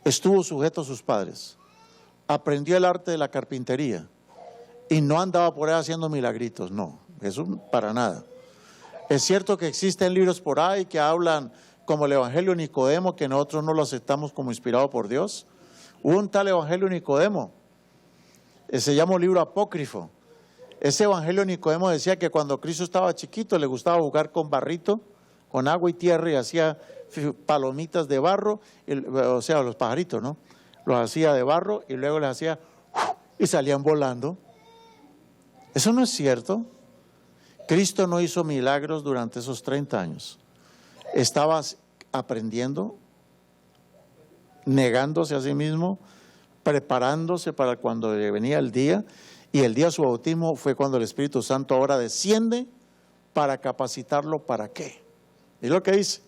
Estuvo sujeto a sus padres. Aprendió el arte de la carpintería y no andaba por ahí haciendo milagritos, no, eso para nada. Es cierto que existen libros por ahí que hablan como el Evangelio de Nicodemo, que nosotros no lo aceptamos como inspirado por Dios. Hubo un tal Evangelio de Nicodemo, se llama un libro apócrifo. Ese Evangelio de Nicodemo decía que cuando Cristo estaba chiquito le gustaba jugar con barrito, con agua y tierra, y hacía palomitas de barro, o sea, los pajaritos, ¿no? Los hacía de barro y luego les hacía y salían volando. Eso no es cierto. Cristo no hizo milagros durante esos 30 años. Estaba aprendiendo, negándose a sí mismo, preparándose para cuando venía el día, y el día de su bautismo fue cuando el Espíritu Santo ahora desciende para capacitarlo. ¿Para qué? Y lo que dice,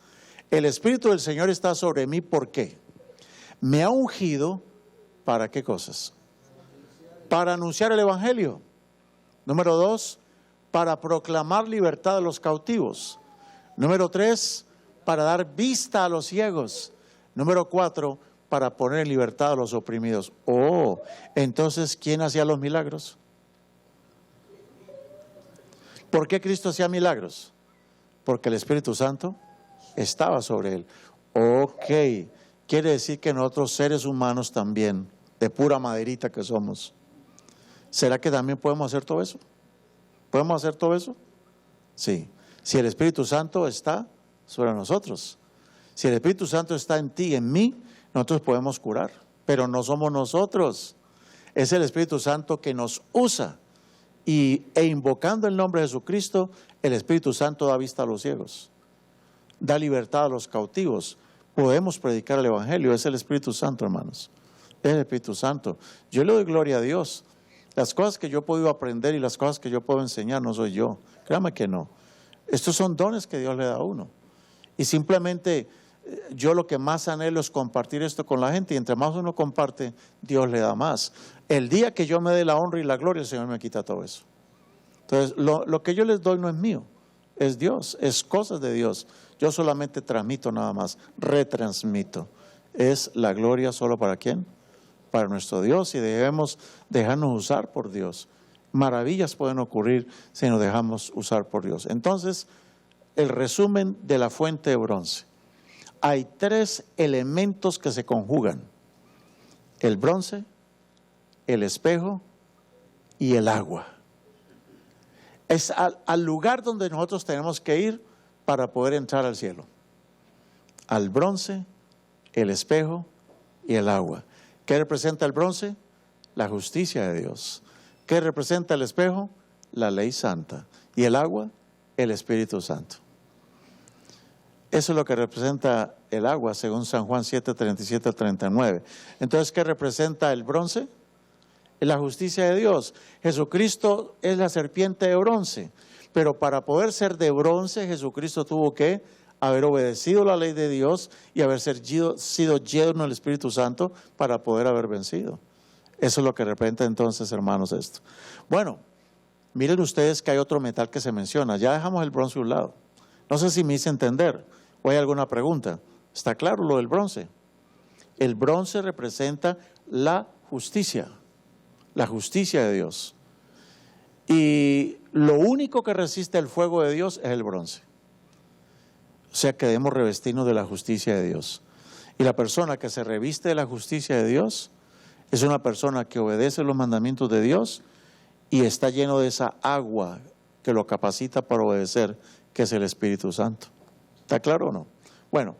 el Espíritu del Señor está sobre mí, ¿por qué? Me ha ungido, ¿para qué cosas? Para anunciar el Evangelio. Número 2, para proclamar libertad a los cautivos. Número 3, para dar vista a los ciegos. Número 4, para poner en libertad a los oprimidos. Oh, entonces, ¿quién hacía los milagros? ¿Por qué Cristo hacía milagros? Porque el Espíritu Santo estaba sobre él. Ok, quiere decir que nosotros seres humanos también, de pura maderita que somos, ¿será que también podemos hacer todo eso? ¿Podemos hacer todo eso? Sí. Si el Espíritu Santo está sobre nosotros, si el Espíritu Santo está en ti, en mí, nosotros podemos curar, pero no somos nosotros. Es el Espíritu Santo que nos usa e invocando el nombre de Jesucristo, el Espíritu Santo da vista a los ciegos, da libertad a los cautivos. Podemos predicar el Evangelio, es el Espíritu Santo, hermanos. Es el Espíritu Santo. Yo le doy gloria a Dios. Las cosas que yo he podido aprender y las cosas que yo puedo enseñar no soy yo. Créame que no. Estos son dones que Dios le da a uno. Y simplemente yo lo que más anhelo es compartir esto con la gente, y entre más uno comparte, Dios le da más. El día que yo me dé la honra y la gloria, el Señor me quita todo eso. Entonces, lo que yo les doy no es mío, es Dios, es cosas de Dios. Yo solamente transmito nada más, retransmito. Es la gloria solo para ¿quién? Para nuestro Dios, y debemos dejarnos usar por Dios. Maravillas pueden ocurrir si nos dejamos usar por Dios. Entonces, el resumen de la fuente de bronce. Hay 3 elementos que se conjugan: el bronce, el espejo y el agua. Es al lugar donde nosotros tenemos que ir para poder entrar al cielo. Al bronce, el espejo y el agua. ¿Qué representa el bronce? La justicia de Dios. ¿Qué representa el espejo? La ley santa. Y el agua, el Espíritu Santo. Eso es lo que representa el agua, según San Juan 7, 37, 39. Entonces, ¿qué representa el bronce? Es la justicia de Dios. Jesucristo es la serpiente de bronce. Pero para poder ser de bronce, Jesucristo tuvo que haber obedecido la ley de Dios y haber sido lleno del Espíritu Santo para poder haber vencido. Eso es lo que representa entonces, hermanos, esto. Bueno, miren ustedes que hay otro metal que se menciona. Ya dejamos el bronce a un lado. No sé si me hice entender o hay alguna pregunta. ¿Está claro lo del bronce? El bronce representa la justicia de Dios. Y lo único que resiste el fuego de Dios es el bronce. O sea que debemos revestirnos de la justicia de Dios. Y la persona que se reviste de la justicia de Dios es una persona que obedece los mandamientos de Dios y está lleno de esa agua que lo capacita para obedecer, que es el Espíritu Santo. ¿Está claro o no? Bueno,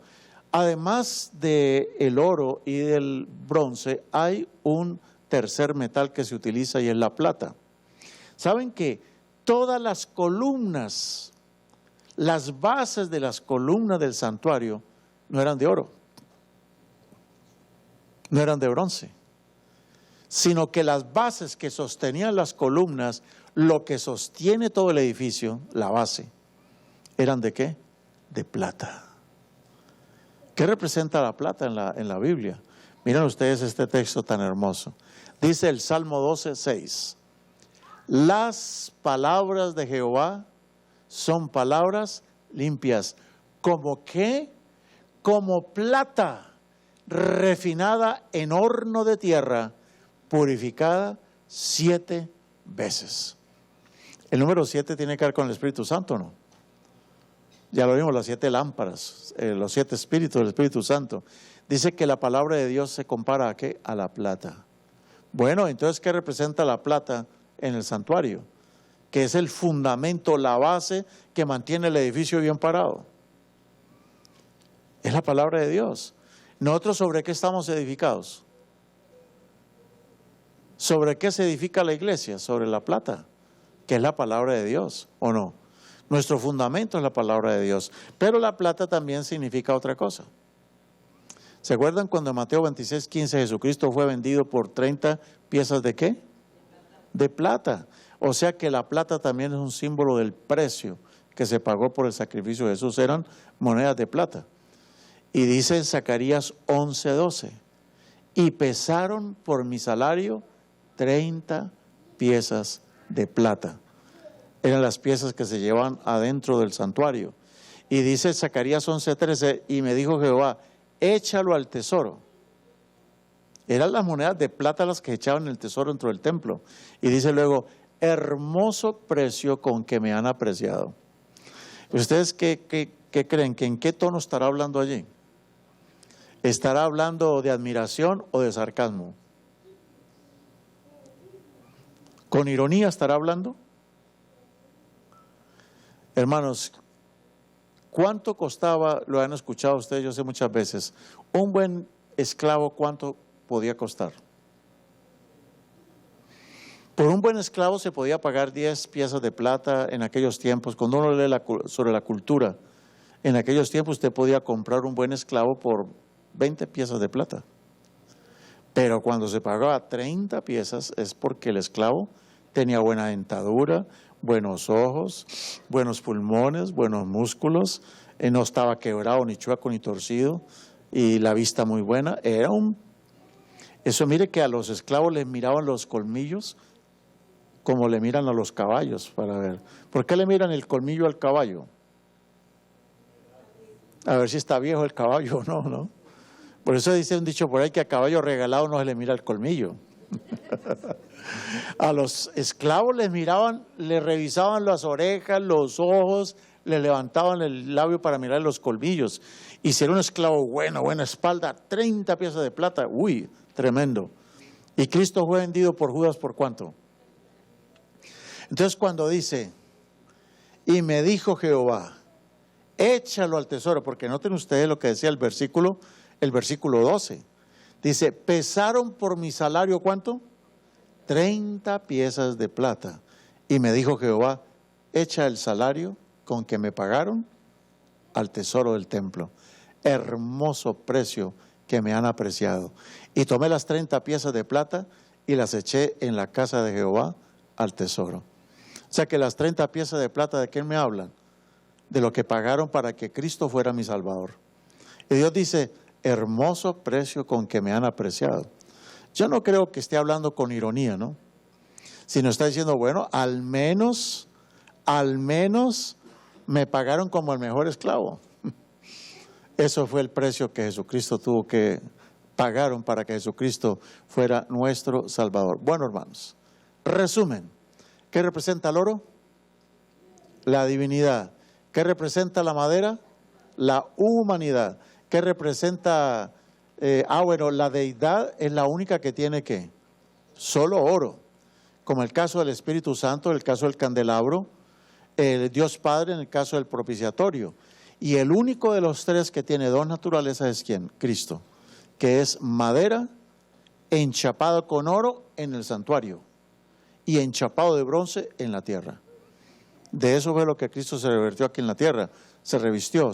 además del oro y del bronce, hay un tercer metal que se utiliza y es la plata. ¿Saben que todas las columnas, las bases de las columnas del santuario no eran de oro, no eran de bronce, sino que las bases que sostenían las columnas, lo que sostiene todo el edificio, la base, eran de qué? De plata. ¿Qué representa la plata en la Biblia? Miren ustedes este texto tan hermoso. Dice el Salmo 12, 6. Las palabras de Jehová son palabras limpias. ¿Como qué? Como plata refinada en horno de tierra, purificada 7 veces. El número 7 tiene que ver con el Espíritu Santo, ¿no? Ya lo vimos, las 7 lámparas, los 7 espíritus del Espíritu Santo. Dice que la palabra de Dios se compara ¿a qué? A la plata. Bueno, entonces, ¿qué representa la plata en el santuario? Que es el fundamento, la base que mantiene el edificio bien parado. Es la palabra de Dios. ¿Nosotros sobre qué estamos edificados? ¿Sobre qué se edifica la iglesia? Sobre la plata, que es la palabra de Dios, ¿o no? Nuestro fundamento es la palabra de Dios, pero la plata también significa otra cosa. ¿Se acuerdan cuando en Mateo 26, 15 Jesucristo fue vendido por 30 piezas de qué? De plata. O sea que la plata también es un símbolo del precio que se pagó por el sacrificio de Jesús. Eran monedas de plata. Y dice en Zacarías 11, 12, y pesaron por mi salario 30 piezas de plata. Eran las piezas que se llevaban adentro del santuario. Y dice Zacarías 11, 13, y me dijo Jehová, échalo al tesoro. Eran las monedas de plata las que echaban el tesoro dentro del templo. Y dice luego, hermoso precio con que me han apreciado. ¿Ustedes qué creen? ¿Que en qué tono estará hablando allí? ¿Estará hablando de admiración o de sarcasmo? ¿Con ironía estará hablando? Hermanos, ¿cuánto costaba, lo han escuchado ustedes, yo sé muchas veces, un buen esclavo cuánto podía costar? Por un buen esclavo se podía pagar 10 piezas de plata en aquellos tiempos. Cuando uno lee sobre la cultura, en aquellos tiempos usted podía comprar un buen esclavo por 20 piezas de plata. Pero cuando se pagaba 30 piezas es porque el esclavo tenía buena dentadura, buenos ojos, buenos pulmones, buenos músculos, no estaba quebrado, ni chueco, ni torcido, y la vista muy buena. Eso mire que a los esclavos les miraban los colmillos como le miran a los caballos para ver. ¿Por qué le miran el colmillo al caballo? A ver si está viejo el caballo o no, ¿no? Por eso dice un dicho por ahí que a caballo regalado no se le mira el colmillo. A los esclavos les miraban, les revisaban las orejas, los ojos, les levantaban el labio para mirar los colmillos. Y si era un esclavo bueno, buena espalda, 30 piezas de plata, uy, tremendo. Y Cristo fue vendido por Judas, ¿por cuánto? Entonces cuando dice, Y me dijo Jehová, échalo al tesoro, porque noten ustedes lo que decía el versículo 12. Dice, pesaron por mi salario, ¿cuánto? 30 piezas de plata. Y me dijo Jehová, echa el salario con que me pagaron al tesoro del templo. Hermoso precio que me han apreciado. Y tomé las 30 piezas de plata y las eché en la casa de Jehová al tesoro. O sea que las 30 piezas de plata, ¿de quién me hablan? De lo que pagaron para que Cristo fuera mi Salvador. Y Dios dice, hermoso precio con que me han apreciado. Yo no creo que esté hablando con ironía, ¿no? Sino está diciendo, bueno, al menos me pagaron como el mejor esclavo. Eso fue el precio que Jesucristo tuvo que pagaron para que Jesucristo fuera nuestro Salvador. Bueno, hermanos, resumen. ¿Qué representa el oro? La divinidad. ¿Qué representa la madera? La humanidad. ¿Qué representa? Bueno, la deidad es la única que tiene ¿qué? Solo oro. Como el caso del Espíritu Santo, el caso del candelabro, el Dios Padre en el caso del propiciatorio. Y el único de los tres que tiene dos naturalezas es ¿quién? Cristo, que es madera enchapado con oro en el santuario y enchapado de bronce en la tierra. De eso fue lo que Cristo se revirtió aquí en la tierra. Se revistió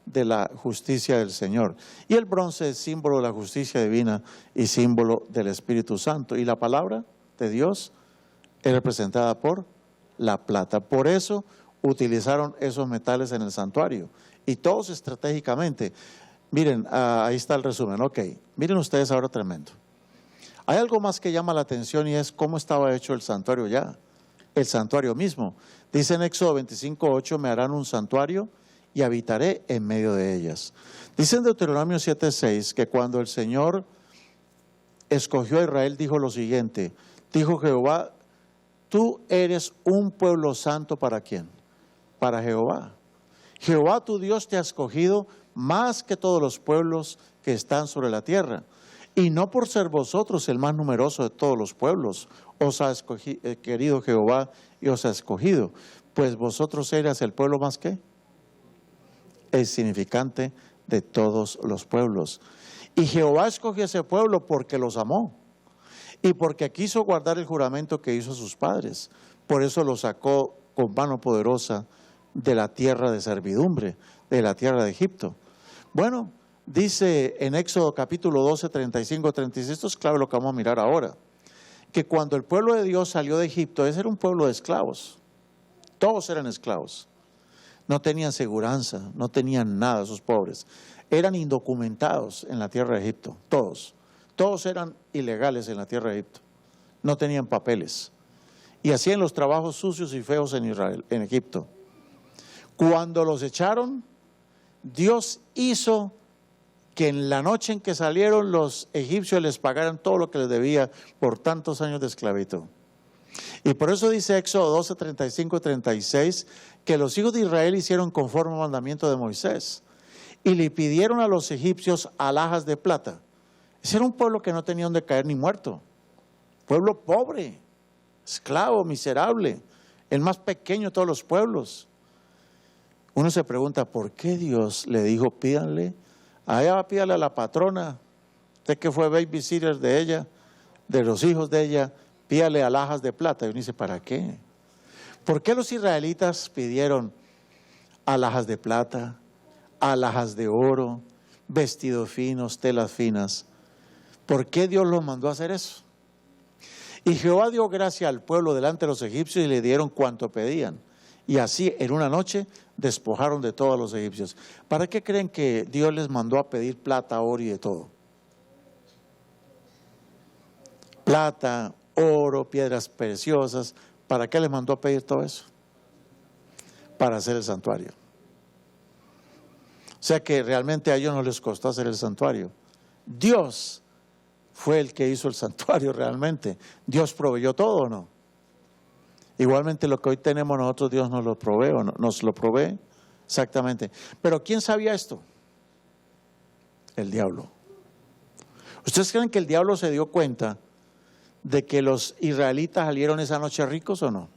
de la justicia del Señor. Y el bronce es símbolo de la justicia divina y símbolo del Espíritu Santo. Y la palabra de Dios es representada por la plata. Por eso utilizaron esos metales en el santuario. Y todos estratégicamente. Miren, ahí está el resumen. Ok, miren ustedes ahora tremendo. Hay algo más que llama la atención y es cómo estaba hecho el santuario ya. El santuario mismo. Dice en Éxodo 25:8, me harán un santuario y habitaré en medio de ellas. Dice en Deuteronomio 7:6 que cuando el Señor escogió a Israel dijo lo siguiente, dijo Jehová, tú eres un pueblo santo ¿para quién? Para Jehová. Jehová tu Dios te ha escogido más que todos los pueblos que están sobre la tierra. Y no por ser vosotros el más numeroso de todos los pueblos, os ha querido Jehová y os ha escogido, pues vosotros eras el pueblo más que el significante de todos los pueblos. Y Jehová escogió ese pueblo porque los amó y porque quiso guardar el juramento que hizo a sus padres. Por eso los sacó con mano poderosa de la tierra de servidumbre, de la tierra de Egipto. Bueno, dice en Éxodo capítulo 12, 35, 36, esto es clave lo que vamos a mirar ahora, que cuando el pueblo de Dios salió de Egipto, ese era un pueblo de esclavos, todos eran esclavos, no tenían seguranza, no tenían nada esos pobres, eran indocumentados en la tierra de Egipto, todos eran ilegales en la tierra de Egipto, no tenían papeles y hacían los trabajos sucios y feos en Israel, en Egipto. Cuando los echaron, Dios hizo que en la noche en que salieron los egipcios les pagaran todo lo que les debía por tantos años de esclavitud. Y por eso dice Éxodo 12, 35 y 36 que los hijos de Israel hicieron conforme al mandamiento de Moisés y le pidieron a los egipcios alhajas de plata. Ese era un pueblo que no tenía donde caer ni muerto, pueblo pobre, esclavo, miserable, el más pequeño de todos los pueblos. Uno se pregunta, ¿por qué Dios le dijo, pídanle a la patrona, usted que fue babysitter de ella, de los hijos de ella, pídale alhajas de plata? Y uno dice, ¿para qué? ¿Por qué los israelitas pidieron alhajas de plata, alhajas de oro, vestidos finos, telas finas? ¿Por qué Dios los mandó a hacer eso? Y Jehová dio gracia al pueblo delante de los egipcios y le dieron cuanto pedían. Y así en una noche despojaron de todos los egipcios. ¿Para qué creen que Dios les mandó a pedir plata, oro y de todo? Plata, oro, piedras preciosas. ¿Para qué les mandó a pedir todo eso? Para hacer el santuario. O sea que realmente a ellos no les costó hacer el santuario. Dios fue el que hizo el santuario realmente. Dios proveyó todo, ¿o no? Igualmente lo que hoy tenemos nosotros, Dios nos lo provee, ¿o no? Nos lo provee, exactamente. Pero ¿quién sabía esto? El diablo. ¿Ustedes creen que el diablo se dio cuenta de que los israelitas salieron esa noche ricos o no?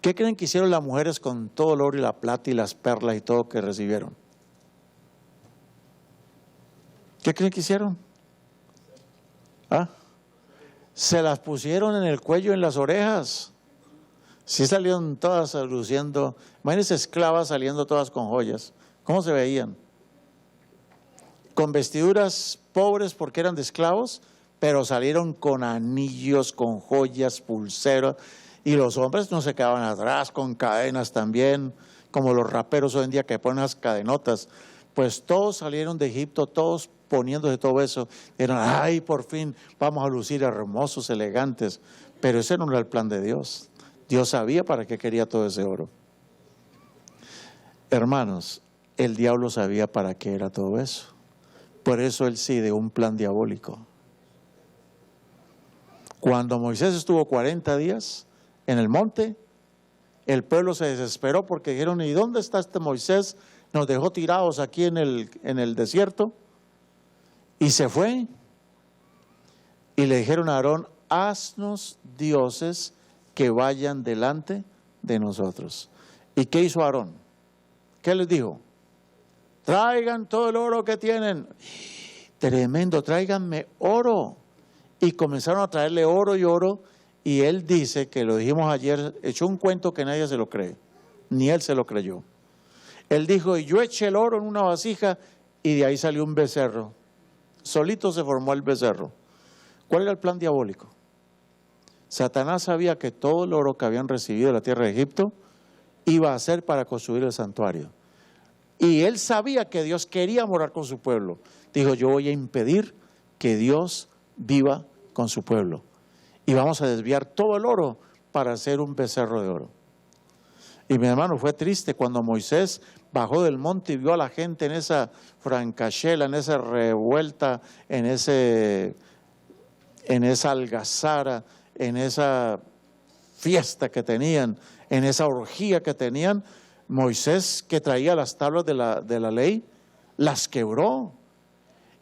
¿Qué creen que hicieron las mujeres con todo el oro y la plata y las perlas y todo que recibieron? ¿Qué creen que hicieron? ¿Ah? Se las pusieron en el cuello, en las orejas. Sí salieron todas luciendo. Imagínense esclavas saliendo todas con joyas. ¿Cómo se veían? Con vestiduras pobres porque eran de esclavos, pero salieron con anillos, con joyas, pulseras. Y los hombres no se quedaban atrás, con cadenas también, como los raperos hoy en día que ponen las cadenotas. Pues todos salieron de Egipto, todos poniéndose todo eso. Eran, ay, por fin vamos a lucir hermosos, elegantes. Pero ese no era el plan de Dios. Dios sabía para qué quería todo ese oro. Hermanos, el diablo sabía para qué era todo eso. Por eso él sí ideó un plan diabólico. Cuando Moisés estuvo 40 días en el monte, el pueblo se desesperó porque dijeron, ¿y dónde está este Moisés? Nos dejó tirados aquí en el desierto. Y se fue. Y le dijeron a Aarón, haznos dioses que vayan delante de nosotros. ¿Y qué hizo Aarón? ¿Qué les dijo? Traigan todo el oro que tienen. Tremendo, tráiganme oro. Y comenzaron a traerle oro y oro. Y él dice, que lo dijimos ayer, echó un cuento que nadie se lo cree. Ni él se lo creyó. Él dijo, y yo eché el oro en una vasija y de ahí salió un becerro. Solito se formó el becerro. ¿Cuál era el plan diabólico? Satanás sabía que todo el oro que habían recibido de la tierra de Egipto iba a ser para construir el santuario. Y él sabía que Dios quería morar con su pueblo. Dijo, yo voy a impedir que Dios viva con su pueblo. Y vamos a desviar todo el oro para hacer un becerro de oro. Y mi hermano, fue triste cuando Moisés bajó del monte y vio a la gente en esa francachela, en esa revuelta, en esa algazara, en esa fiesta que tenían, en esa orgía que tenían. Moisés, que traía las tablas de la ley, las quebró.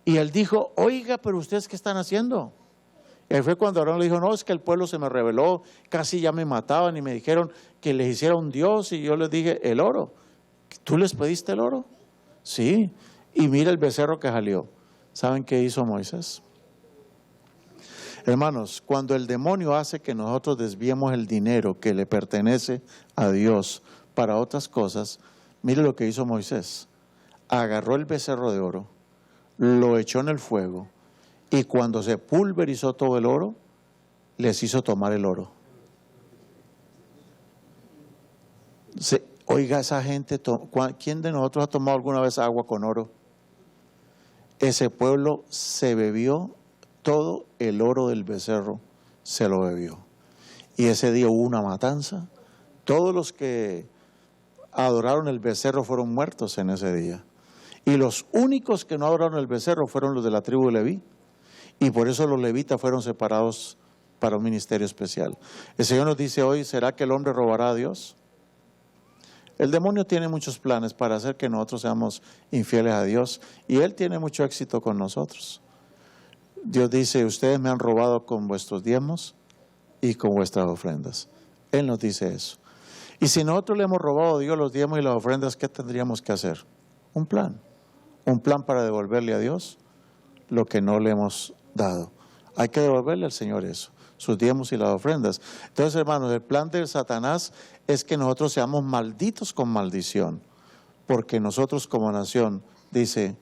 Y él dijo, oiga, pero ¿ustedes qué están haciendo? Y fue cuando Aarón le dijo, no, es que el pueblo se me rebeló, casi ya me mataban y me dijeron que les hiciera un dios. Y yo les dije, el oro. ¿Tú les pediste el oro? Sí. Y mira el becerro que salió. ¿Saben qué hizo Moisés? Hermanos, cuando el demonio hace que nosotros desviemos el dinero que le pertenece a Dios para otras cosas, mire lo que hizo Moisés. Agarró el becerro de oro, lo echó en el fuego, y cuando se pulverizó todo el oro, les hizo tomar el oro. Oiga, esa gente, ¿quién de nosotros ha tomado alguna vez agua con oro? Ese pueblo se bebió todo el oro del becerro, se lo bebió. Y ese día hubo una matanza. Todos los que adoraron el becerro fueron muertos en ese día. Y los únicos que no adoraron el becerro fueron los de la tribu de Leví. Y por eso los levitas fueron separados para un ministerio especial. El Señor nos dice hoy, ¿será que el hombre robará a Dios? El demonio tiene muchos planes para hacer que nosotros seamos infieles a Dios. Y él tiene mucho éxito con nosotros. Dios dice, ustedes me han robado con vuestros diezmos y con vuestras ofrendas. Él nos dice eso. Y si nosotros le hemos robado a Dios los diezmos y las ofrendas, ¿qué tendríamos que hacer? Un plan para devolverle a Dios lo que no le hemos dado. Hay que devolverle al Señor eso, sus diezmos y las ofrendas. Entonces, hermanos, el plan de Satanás es que nosotros seamos malditos con maldición, porque nosotros como nación, dice,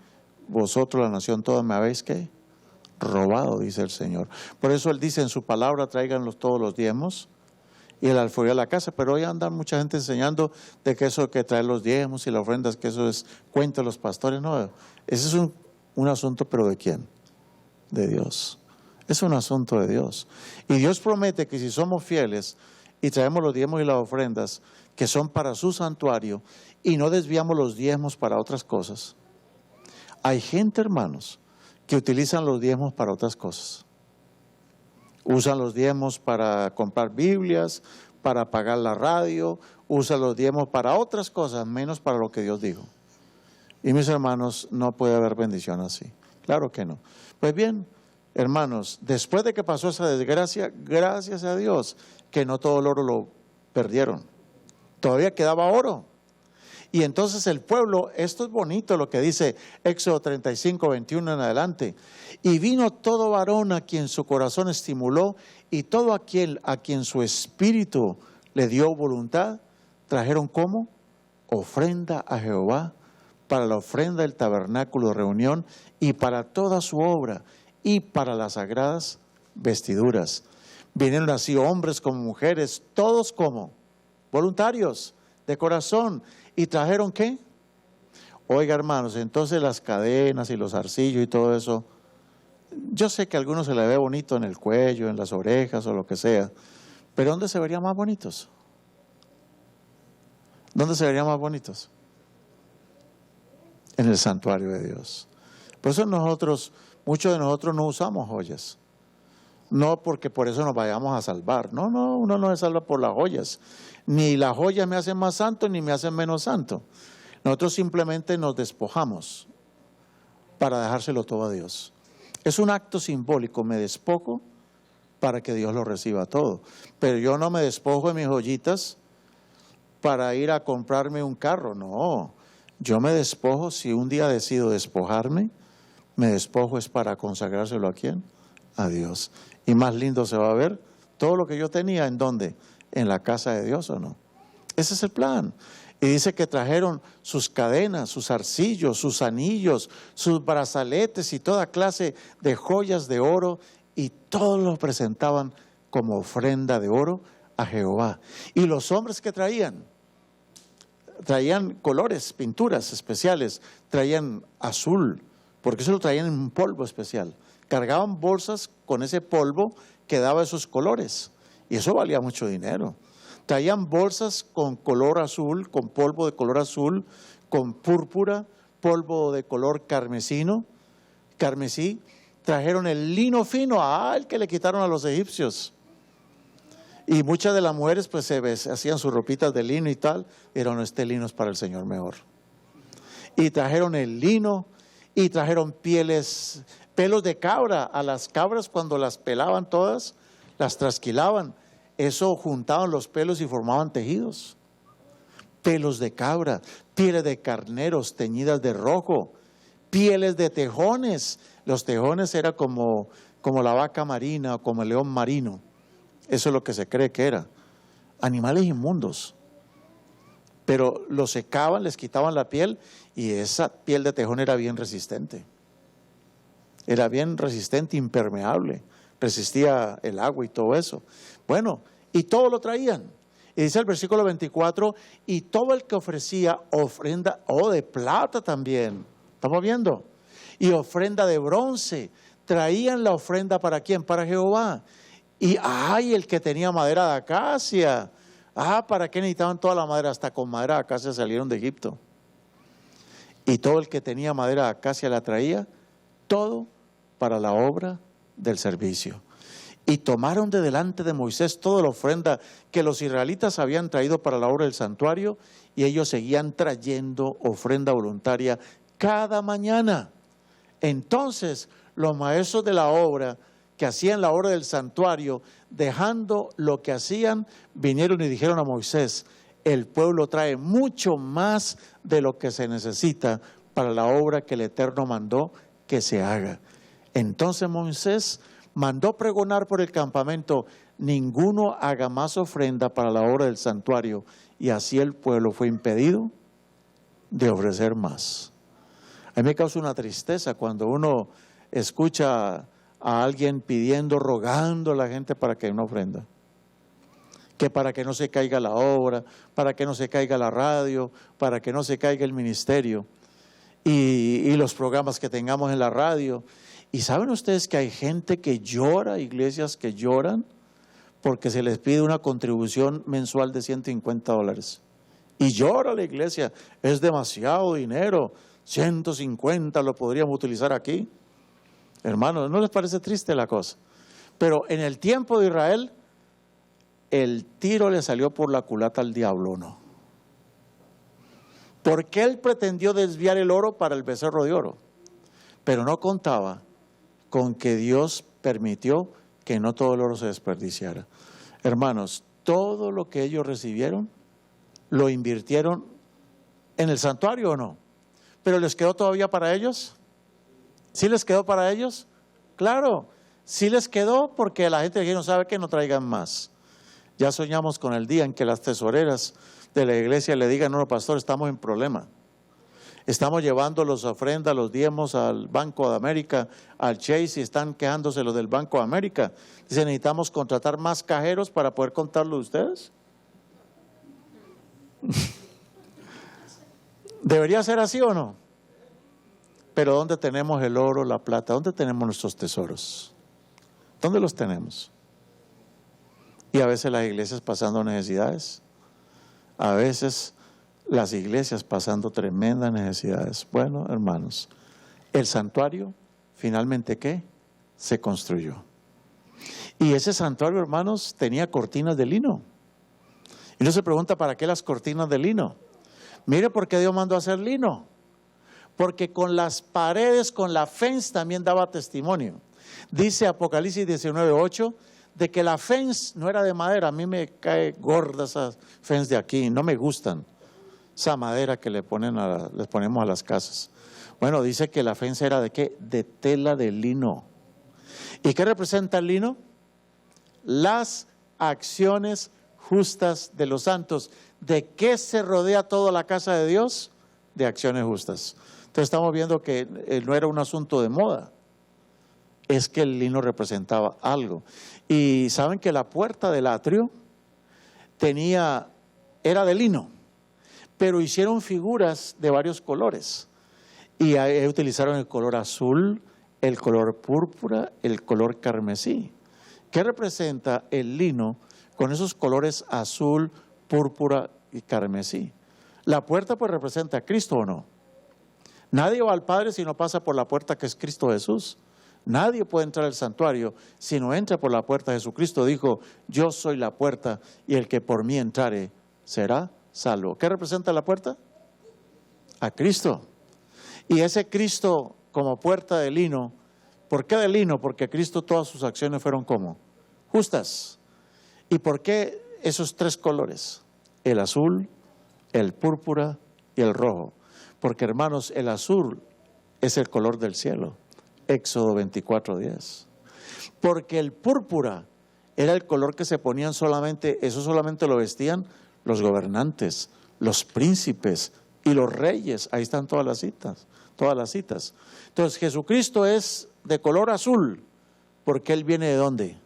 vosotros la nación toda me habéis, ¿qué? Robado, dice el Señor. Por eso Él dice en su palabra, tráiganlos todos los diezmos y el alfolí a la casa. Pero hoy anda mucha gente enseñando de que eso que traer los diezmos y las ofrendas, que eso es cuento de los pastores. No, ese es un asunto, pero ¿de quién? De Dios. Es un asunto de Dios. Y Dios promete que si somos fieles y traemos los diezmos y las ofrendas que son para su santuario y no desviamos los diezmos para otras cosas. Hay gente, hermanos, que utilizan los diezmos para otras cosas. Usan los diezmos para comprar Biblias, para pagar la radio, usan los diezmos para otras cosas, menos para lo que Dios dijo. Y mis hermanos, no puede haber bendición así. Claro que no. Pues bien, hermanos, después de que pasó esa desgracia, gracias a Dios que no todo el oro lo perdieron. todavía quedaba oro. Y entonces el pueblo, esto es bonito lo que dice Éxodo 35, 21 en adelante. Y vino todo varón a quien su corazón estimuló, y todo aquel a quien su espíritu le dio voluntad, trajeron como ofrenda a Jehová, para la ofrenda del tabernáculo de reunión, y para toda su obra, y para las sagradas vestiduras. Vinieron así hombres como mujeres, todos como voluntarios, de corazón. ¿Y trajeron qué? Oiga, hermanos, entonces las cadenas y los zarcillos y todo eso, yo sé que a algunos se le ve bonito en el cuello, en las orejas o lo que sea, pero ¿dónde se verían más bonitos? ¿Dónde se verían más bonitos? En el santuario de Dios. Por eso muchos de nosotros no usamos joyas. No porque por eso nos vayamos a salvar. No, uno no se salva por las joyas. Ni las joyas me hacen más santo, ni me hacen menos santo. Nosotros simplemente nos despojamos para dejárselo todo a Dios. Es un acto simbólico, me despojo para que Dios lo reciba todo. Pero yo no me despojo de mis joyitas para ir a comprarme un carro, no. Yo me despojo, si un día decido despojarme, me despojo es para consagrárselo ¿a quién? A Dios. Y más lindo se va a ver todo lo que yo tenía, ¿en dónde? ¿En la casa de Dios o no? Ese es el plan. Y dice que trajeron sus cadenas, sus arcillos, sus anillos, sus brazaletes y toda clase de joyas de oro, y todos los presentaban como ofrenda de oro a Jehová. Y los hombres que traían colores, pinturas especiales, traían azul, porque eso lo traían en un polvo especial. Cargaban bolsas con ese polvo que daba esos colores, y eso valía mucho dinero. Traían bolsas con color azul, con polvo de color azul, con púrpura, polvo de color carmesí. Trajeron el lino fino, el que le quitaron a los egipcios. Y muchas de las mujeres pues hacían sus ropitas de lino y tal, pero no, este lino es para el Señor mejor. Y trajeron el lino, y trajeron pelos de cabra. A las cabras cuando las pelaban todas, las trasquilaban, eso juntaban los pelos y formaban tejidos. Pelos de cabra, pieles de carneros teñidas de rojo, pieles de tejones. Los tejones era como la vaca marina o como el león marino. Eso es lo que se cree que era. Animales inmundos. Pero los secaban, les quitaban la piel, y esa piel de tejón era bien resistente. Era bien resistente, impermeable. Resistía el agua y todo eso. Bueno, y todo lo traían. Y dice el versículo 24, y todo el que ofrecía ofrenda, de plata también. ¿Estamos viendo? Y ofrenda de bronce. Traían la ofrenda ¿para quién? Para Jehová. Y el que tenía madera de acacia. ¿Para qué necesitaban toda la madera? Hasta con madera de acacia salieron de Egipto. Y todo el que tenía madera de acacia la traía, todo para la obra del servicio. Y tomaron de delante de Moisés toda la ofrenda que los israelitas habían traído para la obra del santuario, y ellos seguían trayendo ofrenda voluntaria cada mañana. Entonces los maestros de la obra que hacían la obra del santuario, dejando lo que hacían, vinieron y dijeron a Moisés: el pueblo trae mucho más de lo que se necesita para la obra que el Eterno mandó que se haga. Entonces Moisés mandó pregonar por el campamento: ninguno haga más ofrenda para la obra del santuario. Y así el pueblo fue impedido de ofrecer más. A mí me causa una tristeza cuando uno escucha a alguien pidiendo, rogando a la gente para que una ofrenda. Que para que no se caiga la obra, para que no se caiga la radio, para que no se caiga el ministerio y los programas que tengamos en la radio. Y saben ustedes que hay gente que llora, iglesias que lloran, porque se les pide una contribución mensual de $150. Y llora la iglesia: es demasiado dinero, 150 lo podríamos utilizar aquí. Hermanos, ¿no les parece triste la cosa? Pero en el tiempo de Israel, el tiro le salió por la culata al diablo, ¿no? Porque él pretendió desviar el oro para el becerro de oro, pero no contaba con que Dios permitió que no todo el oro se desperdiciara. Hermanos, todo lo que ellos recibieron, lo invirtieron en el santuario o no. ¿Pero les quedó todavía para ellos? ¿Sí les quedó para ellos? Claro, sí les quedó, porque la gente aquí no sabe que no traigan más. Ya soñamos con el día en que las tesoreras de la iglesia le digan: no, pastor, estamos en problema. Estamos llevando las ofrendas, los diezmos al Banco de América, al Chase, y están quejándose los del Banco de América. Dicen: necesitamos contratar más cajeros para poder contarlo de ustedes. ¿Debería ser así o no? Pero ¿dónde tenemos el oro, la plata? ¿Dónde tenemos nuestros tesoros? ¿Dónde los tenemos? Y a veces las iglesias pasando necesidades. A veces las iglesias pasando tremendas necesidades. Bueno, hermanos, el santuario finalmente, ¿qué? Se construyó. Y ese santuario, hermanos, tenía cortinas de lino. Y uno se pregunta: ¿para qué las cortinas de lino? Mire por qué Dios mandó a hacer lino. Porque con las paredes, con la fence también daba testimonio. Dice Apocalipsis 19:8 de que la fence no era de madera. A mí me cae gorda esa fence de aquí, no me gustan. Esa madera que les ponemos a las casas. Bueno, dice que la fence era ¿de qué? De tela de lino. ¿Y qué representa el lino? Las acciones justas de los santos. ¿De qué se rodea toda la casa de Dios? De acciones justas. Entonces estamos viendo que no era un asunto de moda, es que el lino representaba algo. Y saben que la puerta del atrio era de lino, pero hicieron figuras de varios colores. Y ahí utilizaron el color azul, el color púrpura, el color carmesí. ¿Qué representa el lino con esos colores azul, púrpura y carmesí? La puerta pues representa a Cristo, ¿o no? Nadie va al Padre si no pasa por la puerta que es Cristo Jesús. Nadie puede entrar al santuario si no entra por la puerta. Jesucristo dijo: yo soy la puerta, y el que por mí entrare será salvo. ¿Qué representa la puerta? A Cristo. Y ese Cristo como puerta de lino, ¿por qué de lino? Porque Cristo todas sus acciones fueron ¿cómo? Justas. ¿Y por qué esos tres colores? El azul, el púrpura y el rojo. Porque, hermanos, el azul es el color del cielo. Éxodo 24:10. Porque el púrpura era el color que se ponían solamente, eso solamente lo vestían los gobernantes, los príncipes y los reyes. Ahí están todas las citas, todas las citas. Entonces Jesucristo es de color azul, porque Él viene ¿de dónde?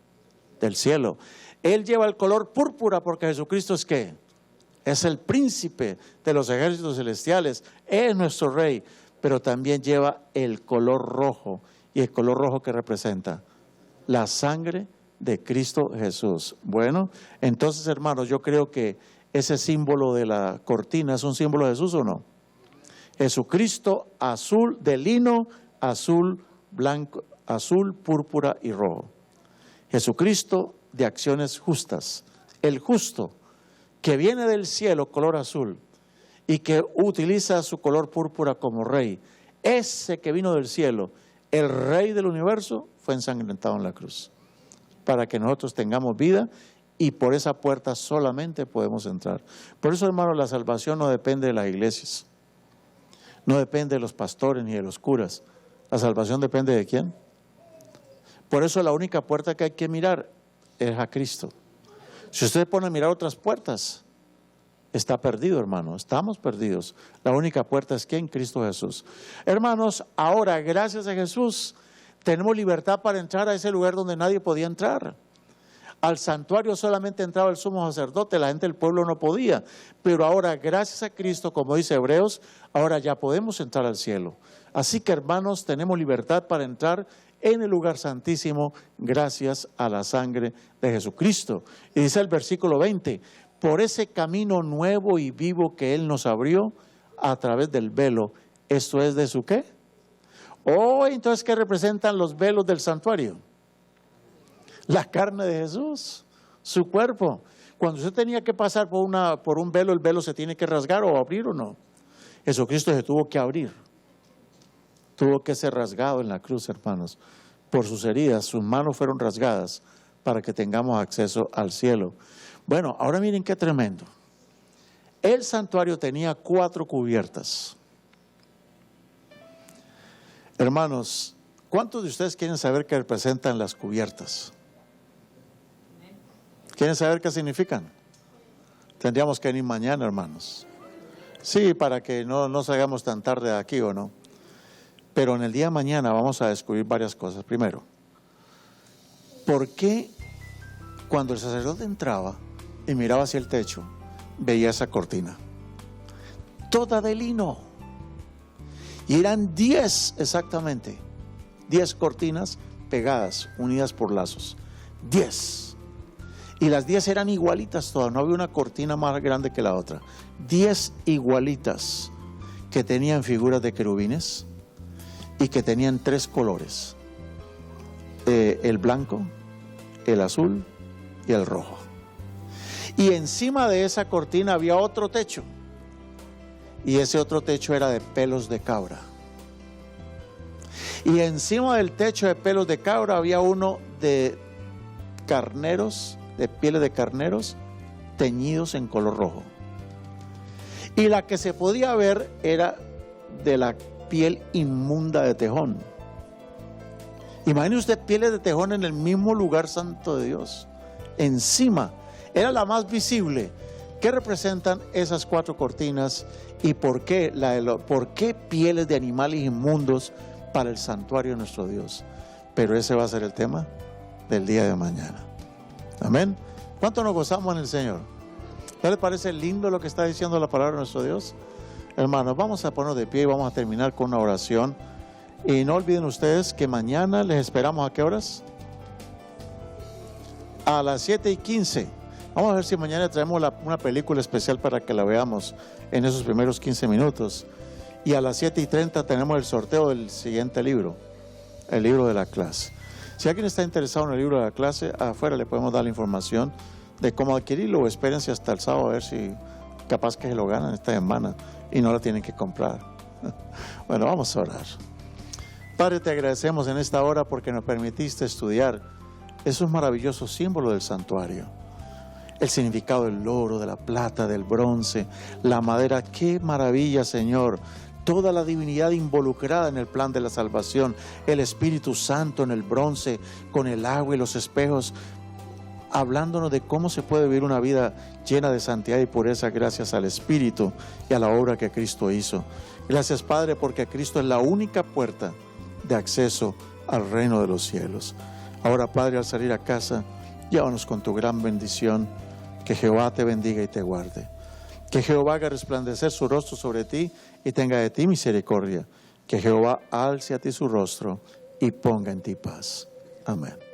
Del cielo. Él lleva el color púrpura porque Jesucristo es ¿qué? Es el príncipe de los ejércitos celestiales, es nuestro rey, pero también lleva el color rojo. ¿Y el color rojo qué representa? La sangre de Cristo Jesús. Bueno, entonces, hermanos, yo creo que ese símbolo de la cortina es un símbolo de Jesús, ¿o no? Jesucristo azul de lino, azul, blanco, azul, púrpura y rojo. Jesucristo de acciones justas, el justo, que viene del cielo, color azul, y que utiliza su color púrpura como rey. Ese que vino del cielo, el rey del universo, fue ensangrentado en la cruz, para que nosotros tengamos vida, y por esa puerta solamente podemos entrar. Por eso, hermanos, la salvación no depende de las iglesias, no depende de los pastores ni de los curas. La salvación depende ¿de quién? Por eso la única puerta que hay que mirar es a Cristo. Si usted se pone a mirar otras puertas, está perdido, hermano. Estamos perdidos. La única puerta es ¿quién? Cristo Jesús. Hermanos, ahora, gracias a Jesús, tenemos libertad para entrar a ese lugar donde nadie podía entrar. Al santuario solamente entraba el sumo sacerdote, la gente del pueblo no podía. Pero ahora, gracias a Cristo, como dice Hebreos, ahora ya podemos entrar al cielo. Así que, hermanos, tenemos libertad para entrar en el lugar santísimo gracias a la sangre de Jesucristo. Y dice el versículo 20, por ese camino nuevo y vivo que Él nos abrió a través del velo. ¿Esto es de su qué? Oh, entonces, ¿qué representan los velos del santuario? La carne de Jesús, su cuerpo. Cuando usted tenía que pasar por un velo, ¿el velo se tiene que rasgar o abrir o no? Jesucristo se tuvo que abrir. Tuvo que ser rasgado en la cruz, hermanos. Por sus heridas, sus manos fueron rasgadas para que tengamos acceso al cielo. Bueno, ahora miren qué tremendo. El santuario tenía 4 cubiertas. Hermanos, ¿cuántos de ustedes quieren saber qué representan las cubiertas? ¿Quieren saber qué significan? Tendríamos que venir mañana, hermanos. Sí, para que no salgamos tan tarde de aquí, ¿o no? Pero en el día de mañana vamos a descubrir varias cosas. Primero, ¿por qué cuando el sacerdote entraba y miraba hacia el techo, veía esa cortina? Toda de lino. Y eran 10 exactamente. 10 cortinas pegadas, unidas por lazos. 10. Y las 10 eran igualitas todas, no había una cortina más grande que la otra. 10 igualitas que tenían figuras de querubines y que tenían 3 colores. El blanco, el azul y el rojo. Y encima de esa cortina había otro techo. Y ese otro techo era de pelos de cabra. Y encima del techo de pelos de cabra había uno de carneros, de pieles de carneros teñidos en color rojo. Y la que se podía ver era de la piel inmunda de tejón. Imagine usted pieles de tejón en el mismo lugar santo de Dios. Encima, era la más visible. ¿Qué representan esas 4 cortinas y por qué pieles de animales inmundos para el santuario de nuestro Dios? Pero ese va a ser el tema del día de mañana. Amén. ¿Cuánto nos gozamos en el Señor? ¿No les parece lindo lo que está diciendo la palabra de nuestro Dios? Hermanos, vamos a ponernos de pie y vamos a terminar con una oración. Y no olviden ustedes que mañana les esperamos. ¿A qué horas? A las 7:15. Vamos a ver si mañana traemos una película especial para que la veamos en esos primeros 15 minutos. Y a las 7:30 tenemos el sorteo del siguiente libro, el libro de la clase. Si alguien está interesado en el libro de la clase, afuera le podemos dar la información de cómo adquirirlo, o espérense hasta el sábado a ver si capaz que se lo ganan esta semana y no lo tienen que comprar. Bueno, vamos a orar. Padre, te agradecemos en esta hora porque nos permitiste estudiar esos maravillosos símbolos del santuario. El significado del oro, de la plata, del bronce, la madera. ¡Qué maravilla, Señor! Toda la divinidad involucrada en el plan de la salvación, el Espíritu Santo en el bronce, con el agua y los espejos, hablándonos de cómo se puede vivir una vida llena de santidad y pureza gracias al Espíritu y a la obra que Cristo hizo. Gracias, Padre, porque Cristo es la única puerta de acceso al reino de los cielos. Ahora, Padre, al salir a casa, llévanos con tu gran bendición. Que Jehová te bendiga y te guarde. Que Jehová haga resplandecer su rostro sobre ti y tenga de ti misericordia. Que Jehová alce a ti su rostro y ponga en ti paz. Amén.